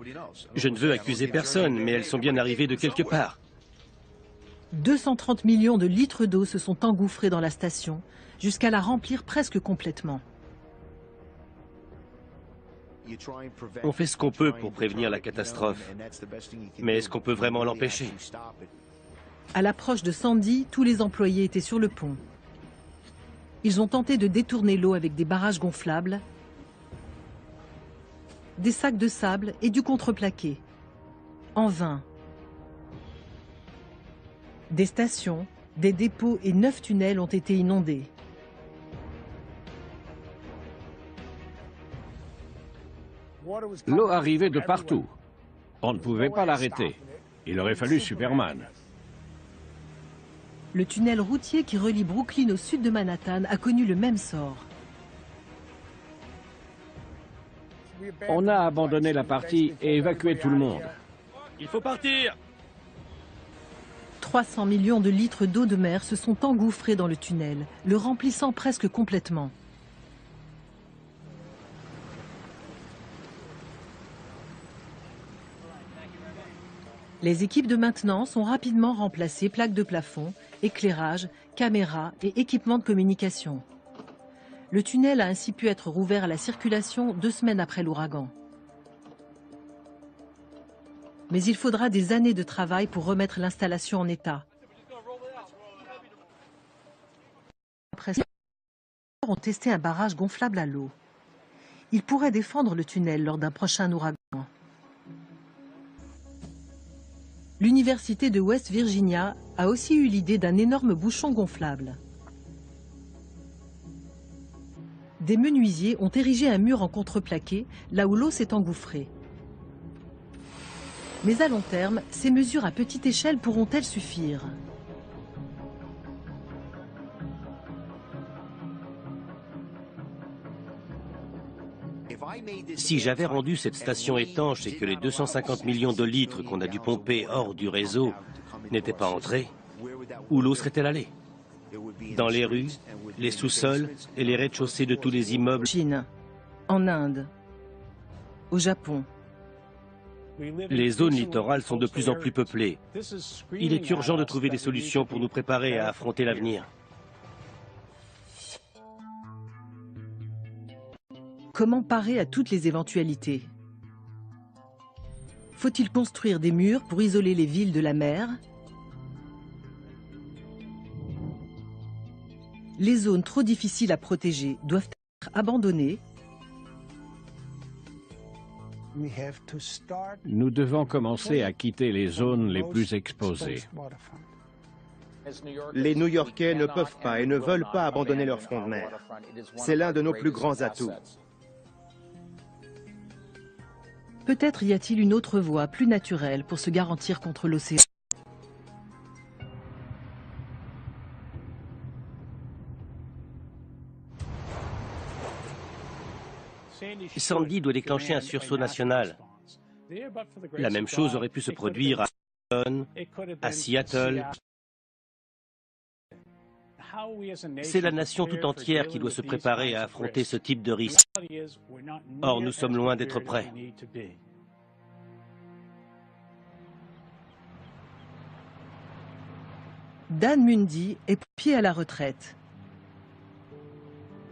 Je ne veux accuser personne, mais elles sont bien arrivées de quelque part. 230 millions de litres d'eau se sont engouffrés dans la station, jusqu'à la remplir presque complètement. On fait ce qu'on peut pour prévenir la catastrophe. Mais est-ce qu'on peut vraiment l'empêcher? À l'approche de Sandy, tous les employés étaient sur le pont. Ils ont tenté de détourner l'eau avec des barrages gonflables, des sacs de sable et du contreplaqué. En vain. Des stations, des dépôts et 9 tunnels ont été inondés. L'eau arrivait de partout. On ne pouvait pas l'arrêter. Il aurait fallu Superman. Le tunnel routier qui relie Brooklyn au sud de Manhattan a connu le même sort. On a abandonné la partie et évacué tout le monde. Il faut partir! 300 millions de litres d'eau de mer se sont engouffrés dans le tunnel, le remplissant presque complètement. Les équipes de maintenance ont rapidement remplacé plaques de plafond, éclairage, caméras et équipements de communication. Le tunnel a ainsi pu être rouvert à la circulation 2 semaines après l'ouragan. Mais il faudra des années de travail pour remettre l'installation en état. Après, les ont testé un barrage gonflable à l'eau. Il pourrait défendre le tunnel lors d'un prochain ouragan. L'université de West Virginia a aussi eu l'idée d'un énorme bouchon gonflable. Des menuisiers ont érigé un mur en contreplaqué, là où l'eau s'est engouffrée. Mais à long terme, ces mesures à petite échelle pourront-elles suffire? Si j'avais rendu cette station étanche et que les 250 millions de litres qu'on a dû pomper hors du réseau n'étaient pas entrés, où l'eau serait-elle allée? Dans les rues, les sous-sols et les rez-de-chaussée de tous les immeubles. En Chine, en Inde, au Japon. Les zones littorales sont de plus en plus peuplées. Il est urgent de trouver des solutions pour nous préparer à affronter l'avenir. Comment parer à toutes les éventualités? Faut-il construire des murs pour isoler les villes de la mer? Les zones trop difficiles à protéger doivent être abandonnées. Nous devons commencer à quitter les zones les plus exposées. Les New-Yorkais ne peuvent pas et ne veulent pas abandonner leur front de mer. C'est l'un de nos plus grands atouts. Peut-être y a-t-il une autre voie plus naturelle pour se garantir contre l'océan. Sandy doit déclencher un sursaut national. La même chose aurait pu se produire à Washington, à Seattle. C'est la nation tout entière qui doit se préparer à affronter ce type de risque. Or, nous sommes loin d'être prêts. Dan Mundy est pompier à la retraite.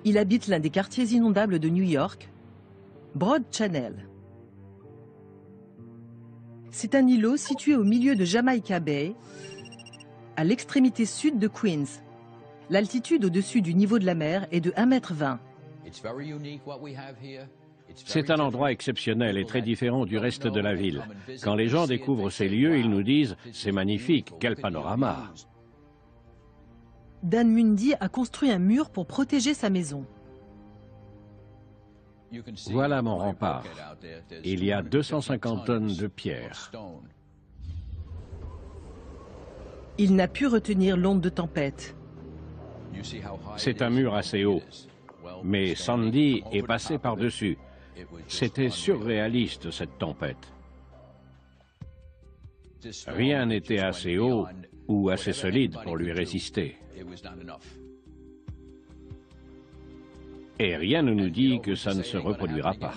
Il habite l'un des quartiers inondables de New York, Broad Channel. C'est un îlot situé au milieu de Jamaica Bay, à l'extrémité sud de Queens. L'altitude au-dessus du niveau de la mer est de 1,20 m. C'est un endroit exceptionnel et très différent du reste de la ville. Quand les gens découvrent ces lieux, ils nous disent « c'est magnifique, quel panorama !» Dan Mundy a construit un mur pour protéger sa maison. Voilà mon rempart. Il y a 250 tonnes de pierre. Il n'a pu retenir l'onde de tempête. C'est un mur assez haut, mais Sandy est passé par-dessus. C'était surréaliste, cette tempête. Rien n'était assez haut ou assez solide pour lui résister. Et rien ne nous dit que ça ne se reproduira pas.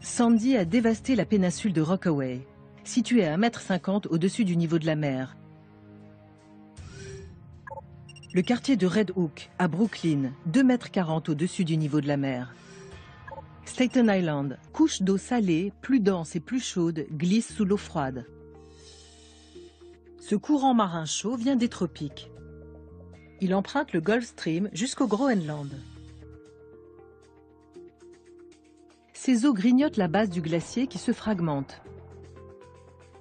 Sandy a dévasté la péninsule de Rockaway, située à 1,50 m au-dessus du niveau de la mer. Le quartier de Red Hook, à Brooklyn, 2,40 m au-dessus du niveau de la mer. Staten Island, couche d'eau salée, plus dense et plus chaude, glisse sous l'eau froide. Ce courant marin chaud vient des tropiques. Il emprunte le Gulf Stream jusqu'au Groenland. Ces eaux grignotent la base du glacier qui se fragmente.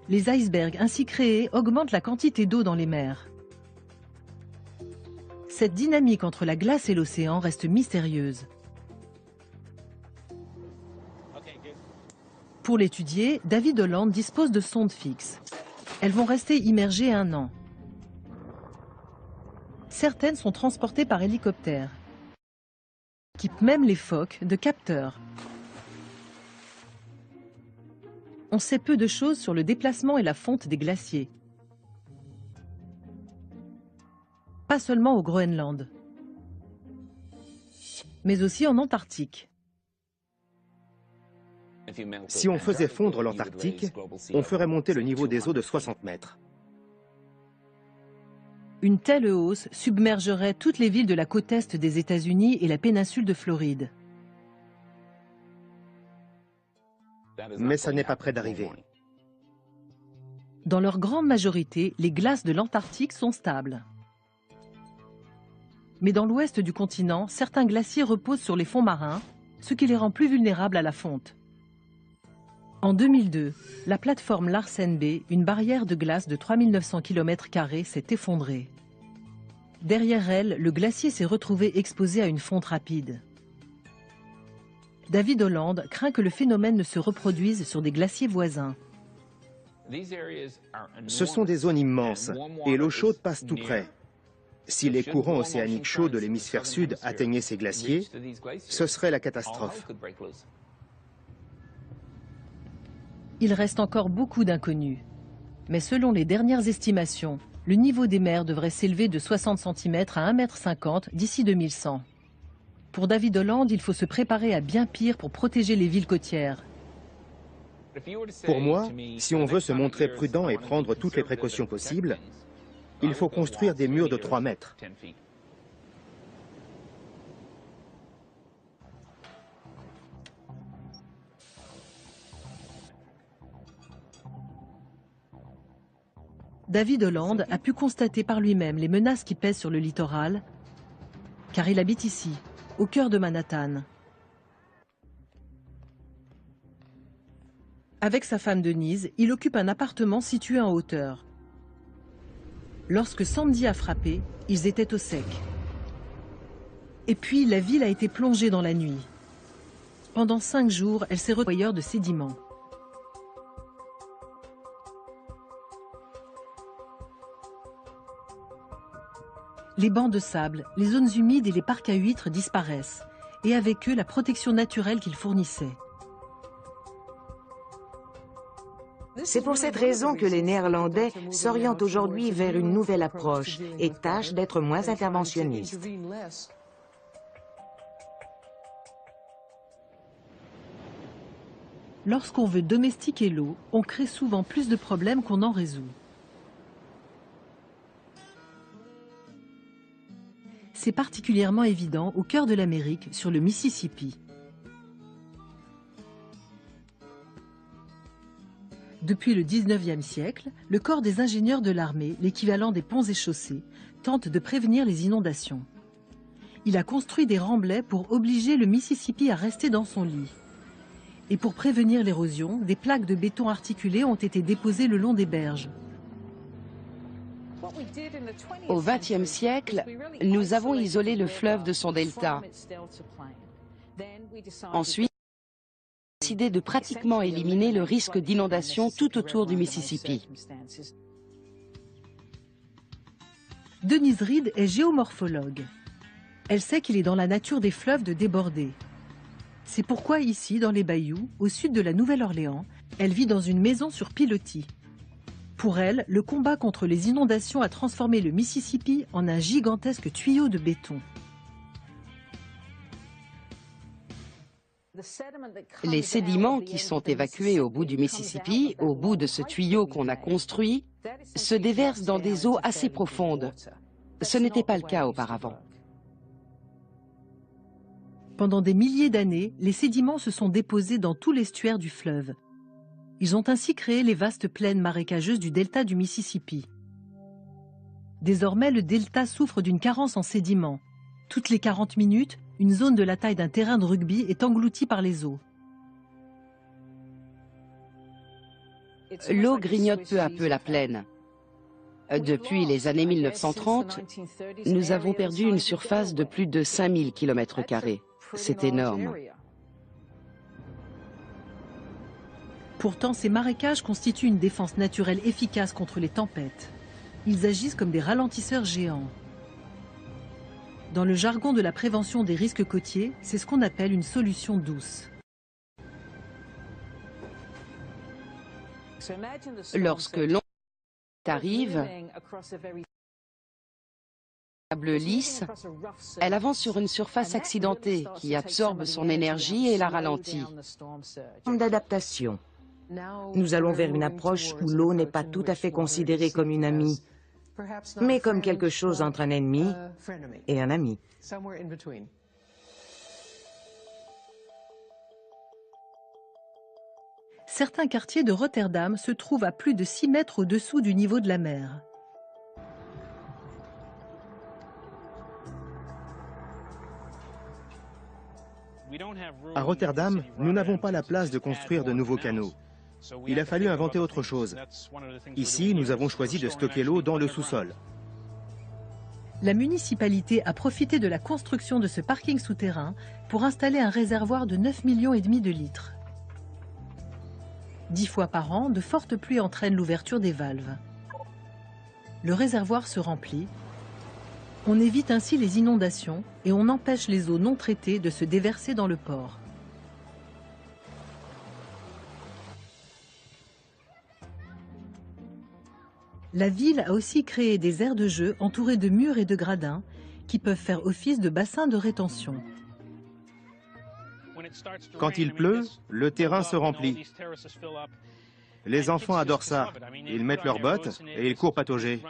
Les icebergs ainsi créés augmentent la quantité d'eau dans les mers. Cette dynamique entre la glace et l'océan reste mystérieuse. Pour l'étudier, David Holland dispose de sondes fixes. Elles vont rester immergées 1 an. certaines sont transportées par hélicoptère. Équipent même les phoques de capteurs. On sait peu de choses sur le déplacement et la fonte des glaciers. Pas seulement au Groenland, mais aussi en Antarctique. Si on faisait fondre l'Antarctique, on ferait monter le niveau des eaux de 60 mètres. Une telle hausse submergerait toutes les villes de la côte est des États-Unis et la péninsule de Floride. Mais ça n'est pas près d'arriver. Dans leur grande majorité, les glaces de l'Antarctique sont stables. Mais dans l'ouest du continent, certains glaciers reposent sur les fonds marins, ce qui les rend plus vulnérables à la fonte. En 2002, la plateforme Larsen B, une barrière de glace de 3900 km², s'est effondrée. Derrière elle, le glacier s'est retrouvé exposé à une fonte rapide. David Holland craint que le phénomène ne se reproduise sur des glaciers voisins. Ce sont des zones immenses et l'eau chaude passe tout près. Si les courants océaniques chauds de l'hémisphère sud atteignaient ces glaciers, ce serait la catastrophe. Il reste encore beaucoup d'inconnus. Mais selon les dernières estimations, le niveau des mers devrait s'élever de 60 cm à 1,50 m d'ici 2100. Pour David Holland, il faut se préparer à bien pire pour protéger les villes côtières. Pour moi, si on veut se montrer prudent et prendre toutes les précautions possibles, il faut construire des murs de 3 mètres. David Holland a pu constater par lui-même les menaces qui pèsent sur le littoral, car il habite ici, au cœur de Manhattan. Avec sa femme Denise, il occupe un appartement situé en hauteur. Lorsque Sandy a frappé, ils étaient au sec. Et puis, la ville a été plongée dans la nuit. Pendant 5 jours, elle s'est retrouvée de sédiments. Les bancs de sable, les zones humides et les parcs à huîtres disparaissent, et avec eux la protection naturelle qu'ils fournissaient. C'est pour cette raison que les Néerlandais s'orientent aujourd'hui vers une nouvelle approche et tâchent d'être moins interventionnistes. Lorsqu'on veut domestiquer l'eau, on crée souvent plus de problèmes qu'on en résout. C'est particulièrement évident au cœur de l'Amérique, sur le Mississippi. Depuis le 19e siècle, le corps des ingénieurs de l'armée, l'équivalent des ponts et chaussées, tente de prévenir les inondations. Il a construit des remblais pour obliger le Mississippi à rester dans son lit. Et pour prévenir l'érosion, des plaques de béton articulées ont été déposées le long des berges. Au XXe siècle, nous avons isolé le fleuve de son delta. Ensuite, on a décidé de pratiquement éliminer le risque d'inondation tout autour du Mississippi. Denise Reed est géomorphologue. Elle sait qu'il est dans la nature des fleuves de déborder. C'est pourquoi ici, dans les bayous, au sud de la Nouvelle-Orléans, elle vit dans une maison sur pilotis. Pour elle, le combat contre les inondations a transformé le Mississippi en un gigantesque tuyau de béton. Les sédiments qui sont évacués au bout du Mississippi, au bout de ce tuyau qu'on a construit, se déversent dans des eaux assez profondes. Ce n'était pas le cas auparavant. Pendant des milliers d'années, les sédiments se sont déposés dans tout l'estuaire du fleuve. Ils ont ainsi créé les vastes plaines marécageuses du delta du Mississippi. Désormais, le delta souffre d'une carence en sédiments. Toutes les 40 minutes, une zone de la taille d'un terrain de rugby est engloutie par les eaux. L'eau grignote peu à peu la plaine. Depuis les années 1930, nous avons perdu une surface de plus de 5000 km². C'est énorme. Pourtant, ces marécages constituent une défense naturelle efficace contre les tempêtes. Ils agissent comme des ralentisseurs géants. Dans le jargon de la prévention des risques côtiers, c'est ce qu'on appelle une solution douce. Lorsque l'onde arrive, lisse, elle avance sur une surface accidentée qui absorbe son énergie et la ralentit. D'adaptation. Nous allons vers une approche où l'eau n'est pas tout à fait considérée comme une amie, mais comme quelque chose entre un ennemi et un ami. Certains quartiers de Rotterdam se trouvent à plus de 6 mètres au-dessous du niveau de la mer. À Rotterdam, nous n'avons pas la place de construire de nouveaux canaux. Il a fallu inventer autre chose. Ici, nous avons choisi de stocker l'eau dans le sous-sol. La municipalité a profité de la construction de ce parking souterrain pour installer un réservoir de 9,5 millions de litres. 10 fois par an, de fortes pluies entraînent l'ouverture des valves. Le réservoir se remplit. On évite ainsi les inondations et on empêche les eaux non traitées de se déverser dans le port. La ville a aussi créé des aires de jeu entourées de murs et de gradins qui peuvent faire office de bassins de rétention. Quand il pleut, le terrain se remplit. Les enfants adorent ça. Ils mettent leurs bottes et ils courent patauger.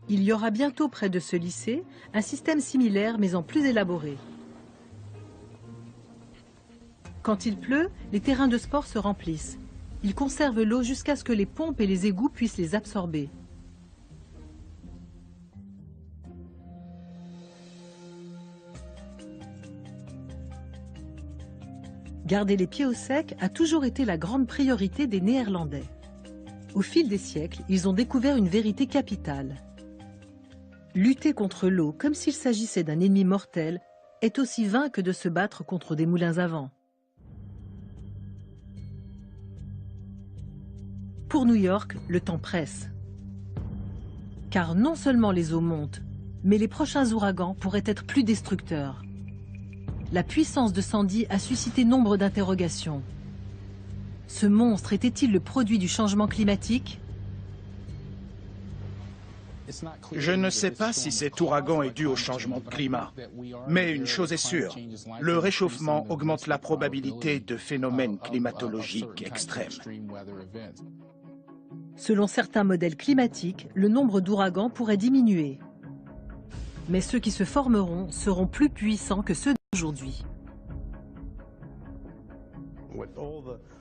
Il y aura bientôt près de ce lycée un système similaire mais en plus élaboré. Quand il pleut, les terrains de sport se remplissent. Ils conservent l'eau jusqu'à ce que les pompes et les égouts puissent les absorber. Garder les pieds au sec a toujours été la grande priorité des Néerlandais. Au fil des siècles, ils ont découvert une vérité capitale. Lutter contre l'eau comme s'il s'agissait d'un ennemi mortel est aussi vain que de se battre contre des moulins à vent. Pour New York, le temps presse. Car non seulement les eaux montent, mais les prochains ouragans pourraient être plus destructeurs. La puissance de Sandy a suscité nombre d'interrogations. Ce monstre était-il le produit du changement climatique ? Je ne sais pas si cet ouragan est dû au changement de climat, mais une chose est sûre, le réchauffement augmente la probabilité de phénomènes climatologiques extrêmes. Selon certains modèles climatiques, le nombre d'ouragans pourrait diminuer. Mais ceux qui se formeront seront plus puissants que ceux d'aujourd'hui.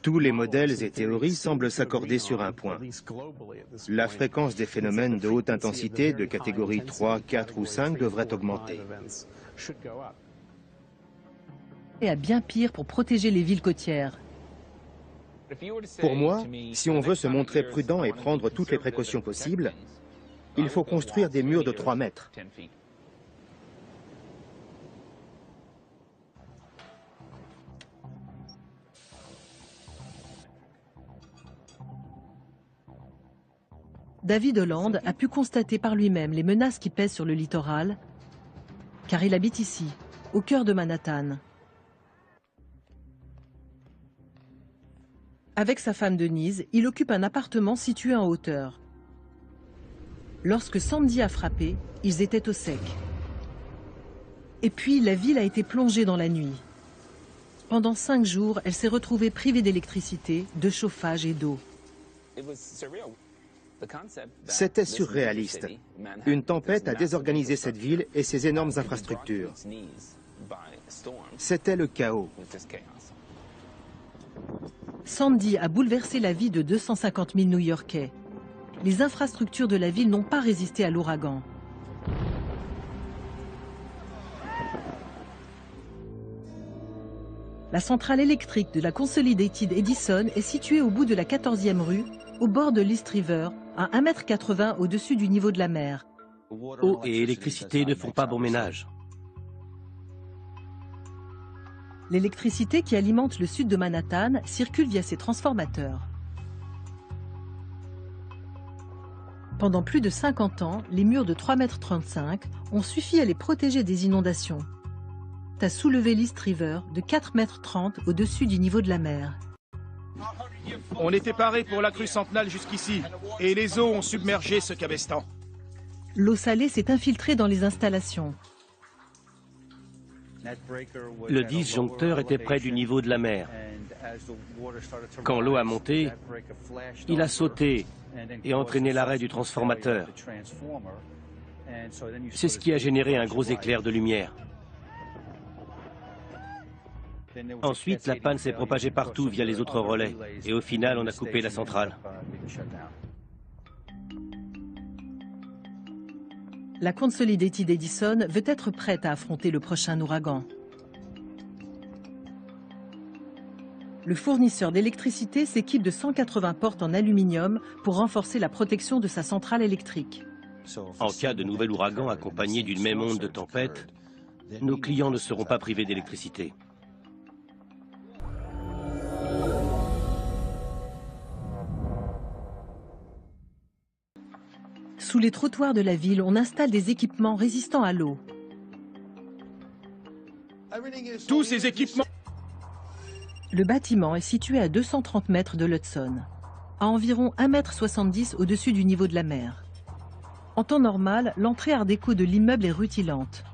Tous les modèles et théories semblent s'accorder sur un point. La fréquence des phénomènes de haute intensité de catégorie 3, 4 ou 5 devrait augmenter. Et à bien pire pour protéger les villes côtières. Pour moi, si on veut se montrer prudent et prendre toutes les précautions possibles, il faut construire des murs de 3 mètres. David Holland a pu constater par lui-même les menaces qui pèsent sur le littoral, car il habite ici, au cœur de Manhattan. Avec sa femme Denise, il occupe un appartement situé en hauteur. Lorsque Sandy a frappé, ils étaient au sec. Et puis, la ville a été plongée dans la nuit. Pendant 5 jours, elle s'est retrouvée privée d'électricité, de chauffage et d'eau. C'était surréaliste. Une tempête a désorganisé cette ville et ses énormes infrastructures. C'était le chaos. Sandy a bouleversé la vie de 250 000 New-Yorkais. Les infrastructures de la ville n'ont pas résisté à l'ouragan. La centrale électrique de la Consolidated Edison est située au bout de la 14e rue, au bord de l'East River, à 1,80 m au-dessus du niveau de la mer. Eau et électricité ne font pas bon ménage. L'électricité qui alimente le sud de Manhattan circule via ces transformateurs. Pendant plus de 50 ans, les murs de 3,35 m ont suffi à les protéger des inondations, à soulever l'East River de 4,30 m au-dessus du niveau de la mer. On était parés pour la crue centenale jusqu'ici, et les eaux ont submergé ce cabestan. L'eau salée s'est infiltrée dans les installations. Le disjoncteur était près du niveau de la mer. Quand l'eau a monté, il a sauté et entraîné l'arrêt du transformateur. C'est ce qui a généré un gros éclair de lumière. Ensuite, la panne s'est propagée partout via les autres relais. Et au final, on a coupé la centrale. La Consolidated Edison veut être prête à affronter le prochain ouragan. Le fournisseur d'électricité s'équipe de 180 portes en aluminium pour renforcer la protection de sa centrale électrique. En cas de nouvel ouragan accompagné d'une même onde de tempête, nos clients ne seront pas privés d'électricité. Sous les trottoirs de la ville, on installe des équipements résistants à l'eau. Tous ces équipements... Le bâtiment est situé à 230 mètres de l'Hudson, à environ 1,70 m au-dessus du niveau de la mer. En temps normal, l'entrée art déco de l'immeuble est rutilante.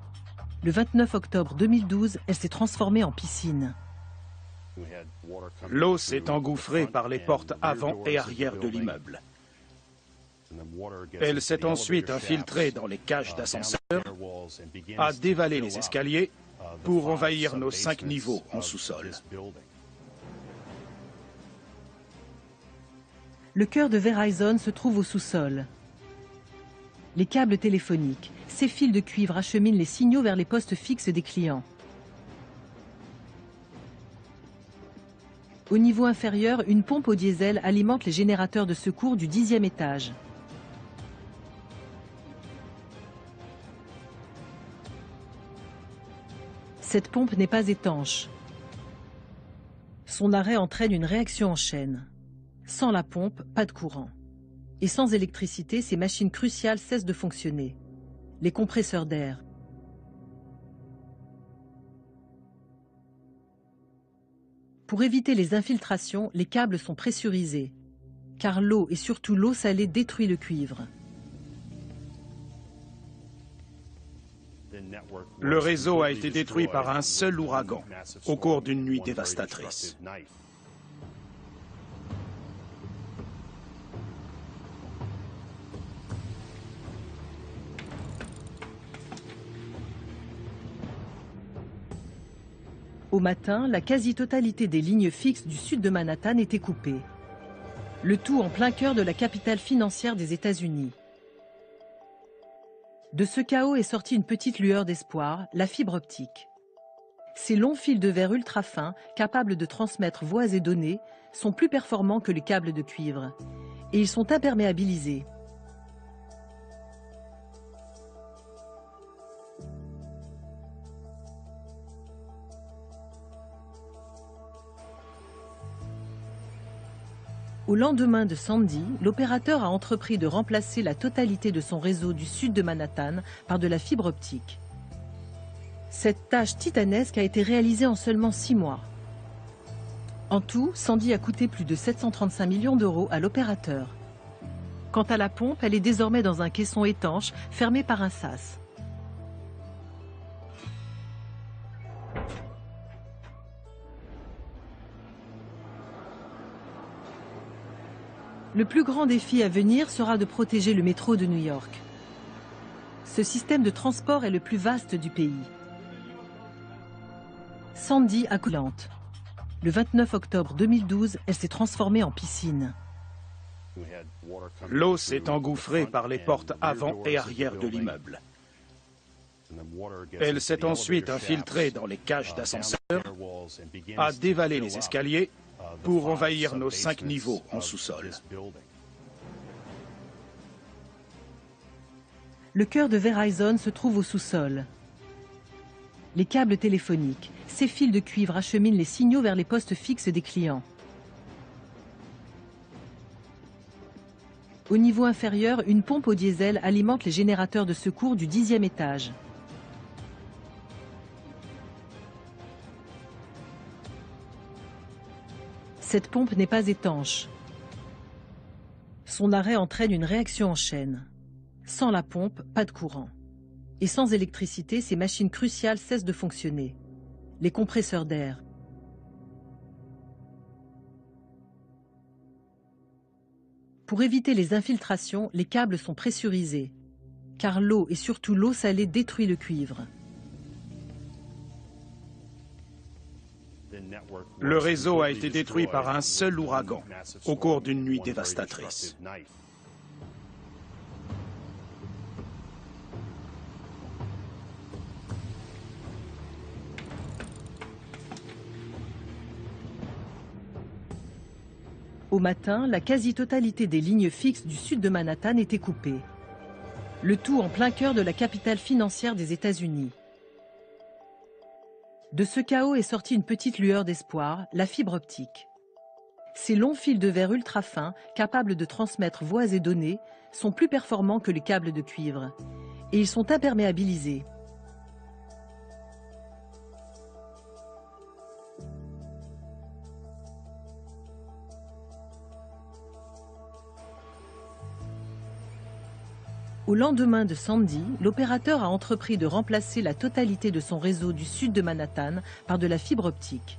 Le 29 octobre 2012, elle s'est transformée en piscine. L'eau s'est engouffrée par les portes avant et arrière de l'immeuble. Elle s'est ensuite infiltrée dans les cages d'ascenseur, a dévalé les escaliers pour envahir nos 5 niveaux en sous-sol. Le cœur de Verizon se trouve au sous-sol. Les câbles téléphoniques, ces fils de cuivre acheminent les signaux vers les postes fixes des clients. Au niveau inférieur, une pompe au diesel alimente les générateurs de secours du 10e étage. Cette pompe n'est pas étanche. Son arrêt entraîne une réaction en chaîne. Sans la pompe, pas de courant. Et sans électricité, ces machines cruciales cessent de fonctionner. Les compresseurs d'air. Pour éviter les infiltrations, les câbles sont pressurisés, car l'eau et surtout l'eau salée détruit le cuivre. Le réseau a été détruit par un seul ouragan au cours d'une nuit dévastatrice. Au matin, la quasi-totalité des lignes fixes du sud de Manhattan était coupée. Le tout en plein cœur de la capitale financière des États-Unis. De ce chaos est sortie une petite lueur d'espoir, la fibre optique. Ces longs fils de verre ultra fins, capables de transmettre voix et données, sont plus performants que les câbles de cuivre. Et ils sont imperméabilisés. Au lendemain de Sandy, l'opérateur a entrepris de remplacer la totalité de son réseau du sud de Manhattan par de la fibre optique. Cette tâche titanesque a été réalisée en seulement 6 mois. En tout, Sandy a coûté plus de 735 millions d'euros à l'opérateur. Quant à la pompe, elle est désormais dans un caisson étanche, fermé par un sas. Le plus grand défi à venir sera de protéger le métro de New York. Ce système de transport est le plus vaste du pays. Sandy a coulante. Le 29 octobre 2012, elle s'est transformée en piscine. L'eau s'est engouffrée par les portes avant et arrière de l'immeuble. Elle s'est ensuite infiltrée dans les cages d'ascenseur, a dévalé les escaliers pour envahir nos 5 niveaux en sous-sol. Le cœur de Verizon se trouve au sous-sol. Les câbles téléphoniques, ces fils de cuivre acheminent les signaux vers les postes fixes des clients. Au niveau inférieur, une pompe au diesel alimente les générateurs de secours du 10e étage. Cette pompe n'est pas étanche. Son arrêt entraîne une réaction en chaîne. Sans la pompe, pas de courant. Et sans électricité, ces machines cruciales cessent de fonctionner. Les compresseurs d'air. Pour éviter les infiltrations, les câbles sont pressurisés, car l'eau et surtout l'eau salée détruit le cuivre. Le réseau a été détruit par un seul ouragan au cours d'une nuit dévastatrice. Au matin, la quasi-totalité des lignes fixes du sud de Manhattan était coupée. Le tout en plein cœur de la capitale financière des États-Unis. De ce chaos est sortie une petite lueur d'espoir, la fibre optique. Ces longs fils de verre ultra fins, capables de transmettre voix et données, sont plus performants que les câbles de cuivre. Et ils sont imperméabilisés. Au lendemain de Sandy, l'opérateur a entrepris de remplacer la totalité de son réseau du sud de Manhattan par de la fibre optique.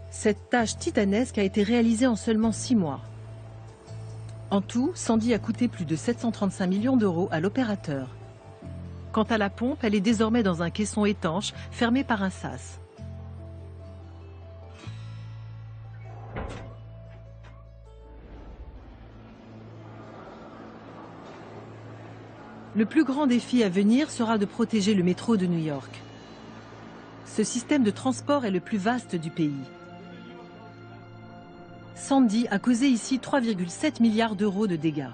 Cette tâche titanesque a été réalisée en seulement 6 mois. En tout, Sandy a coûté plus de 735 millions d'euros à l'opérateur. Quant à la pompe, elle est désormais dans un caisson étanche, fermé par un sas. Le plus grand défi à venir sera de protéger le métro de New York. Ce système de transport est le plus vaste du pays. Sandy a causé ici 3,7 milliards d'euros de dégâts.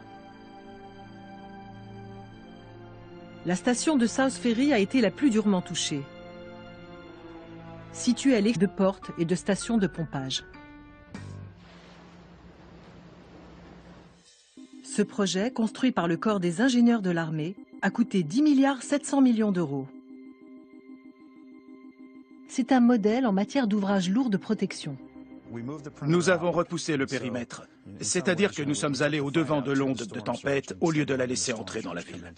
La station de South Ferry a été la plus durement touchée. Située à l'extérieur de portes et de stations de pompage. Ce projet, construit par le corps des ingénieurs de l'armée, a coûté 10,7 milliards d'euros. C'est un modèle en matière d'ouvrages lourds de protection. Nous avons repoussé le périmètre, c'est-à-dire que nous sommes allés au-devant de l'onde de tempête au lieu de la laisser entrer dans la ville.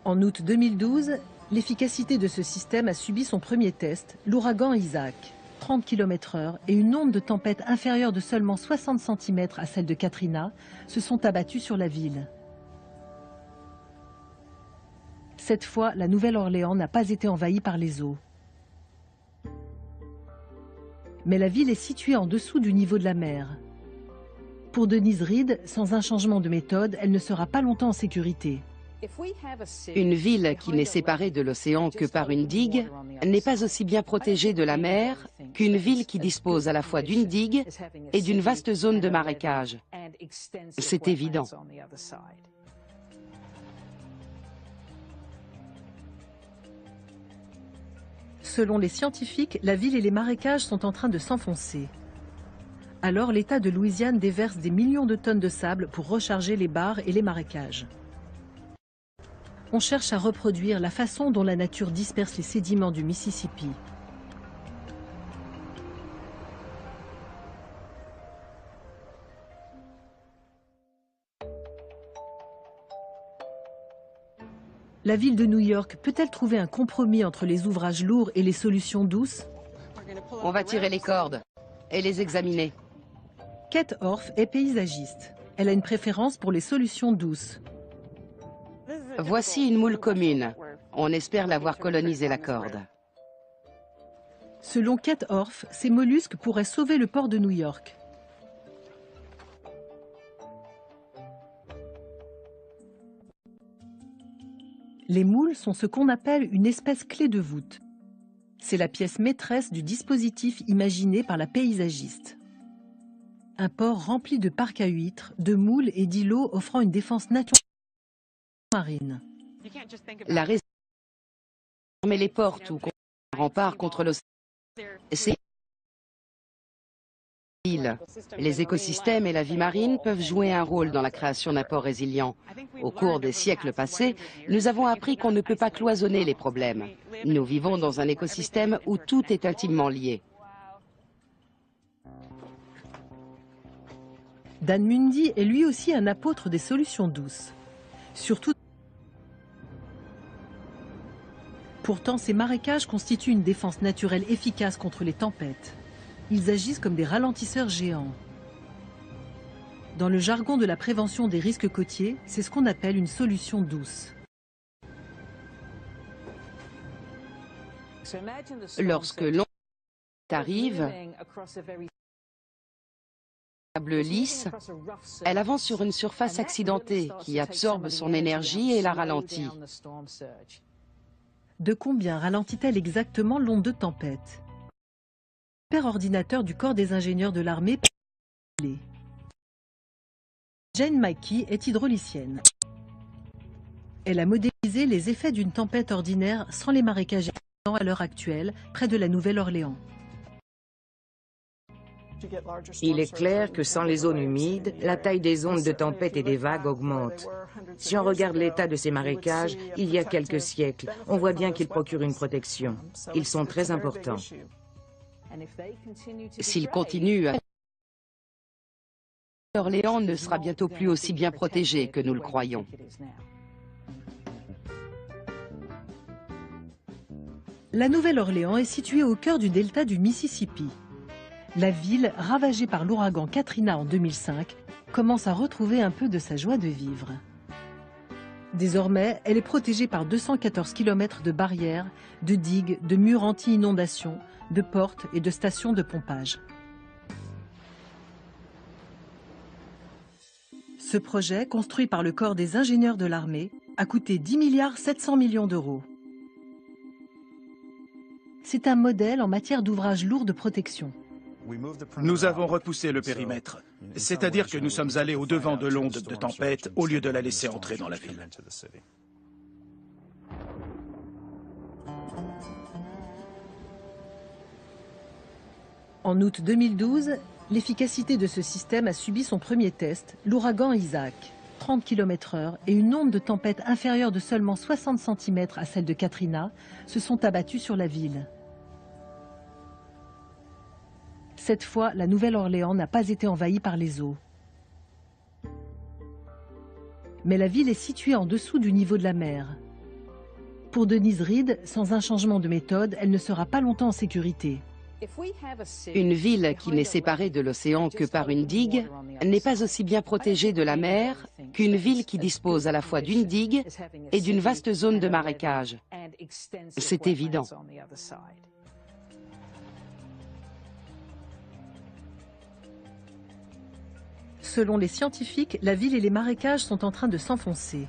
En août 2012, l'efficacité de ce système a subi son premier test, l'ouragan Isaac, 30 km/h et une onde de tempête inférieure de seulement 60 cm à celle de Katrina se sont abattus sur la ville. Cette fois, la Nouvelle-Orléans n'a pas été envahie par les eaux. Mais la ville est située en dessous du niveau de la mer. Pour Denise Reed, sans un changement de méthode, elle ne sera pas longtemps en sécurité. Une ville qui n'est séparée de l'océan que par une digue n'est pas aussi bien protégée de la mer qu'une ville qui dispose à la fois d'une digue et d'une vaste zone de marécage. C'est évident. Selon les scientifiques, la ville et les marécages sont en train de s'enfoncer. Alors l'État de Louisiane déverse des millions de tonnes de sable pour recharger les barres et les marécages. On cherche à reproduire la façon dont la nature disperse les sédiments du Mississippi. La ville de New York peut-elle trouver un compromis entre les ouvrages lourds et les solutions douces? On va tirer les cordes et les examiner. Kate Orff est paysagiste. Elle a une préférence pour les solutions douces. Voici une moule commune. On espère l'avoir colonisé la corde. Selon Kate Orff, ces mollusques pourraient sauver le port de New York. Les moules sont ce qu'on appelle une espèce clé de voûte. C'est la pièce maîtresse du dispositif imaginé par la paysagiste. Un port rempli de parcs à huîtres, de moules et d'îlots offrant une défense naturelle marine. La réserve fermer les portes ou un rempart contre l'océan. Les écosystèmes et la vie marine peuvent jouer un rôle dans la création d'un port résilient. Au cours des siècles passés, nous avons appris qu'on ne peut pas cloisonner les problèmes. Nous vivons dans un écosystème où tout est intimement lié. Dan Mundy est lui aussi un apôtre des solutions douces. Surtout. Pourtant, ces marécages constituent une défense naturelle efficace contre les tempêtes. Ils agissent comme des ralentisseurs géants. Dans le jargon de la prévention des risques côtiers, c'est ce qu'on appelle une solution douce. Lorsque l'onde arrive, lisse, elle avance sur une surface accidentée qui absorbe son énergie et la ralentit. De combien ralentit-elle exactement l'onde de tempête? Ordinateur du corps des ingénieurs de l'armée. Jane Mackey est hydraulicienne. Elle a modélisé les effets d'une tempête ordinaire sans les marécages à l'heure actuelle, près de la Nouvelle-Orléans. Il est clair que sans les zones humides, la taille des ondes de tempête et des vagues augmente. Si on regarde l'état de ces marécages, il y a quelques siècles, on voit bien qu'ils procurent une protection. Ils sont très importants. S'ils continuent, Orléans ne sera bientôt plus aussi bien protégé que nous le croyons. La Nouvelle-Orléans est située au cœur du delta du Mississippi. La ville, ravagée par l'ouragan Katrina en 2005, commence à retrouver un peu de sa joie de vivre. Désormais, elle est protégée par 214 km de barrières, de digues, de murs anti-inondation, de portes et de stations de pompage. Ce projet, construit par le corps des ingénieurs de l'armée, a coûté 10,7 milliards d'euros. C'est un modèle en matière d'ouvrages lourds de protection. Nous avons repoussé le périmètre, c'est-à-dire que nous sommes allés au-devant de l'onde de tempête au lieu de la laisser entrer dans la ville. En août 2012, l'efficacité de ce système a subi son premier test, l'ouragan Isaac. 30 km/h et une onde de tempête inférieure de seulement 60 cm à celle de Katrina se sont abattus sur la ville. Cette fois, la Nouvelle-Orléans n'a pas été envahie par les eaux. Mais la ville est située en dessous du niveau de la mer. Pour Denise Reed, sans un changement de méthode, elle ne sera pas longtemps en sécurité. Une ville qui n'est séparée de l'océan que par une digue n'est pas aussi bien protégée de la mer qu'une ville qui dispose à la fois d'une digue et d'une vaste zone de marécage. C'est évident. Selon les scientifiques, la ville et les marécages sont en train de s'enfoncer.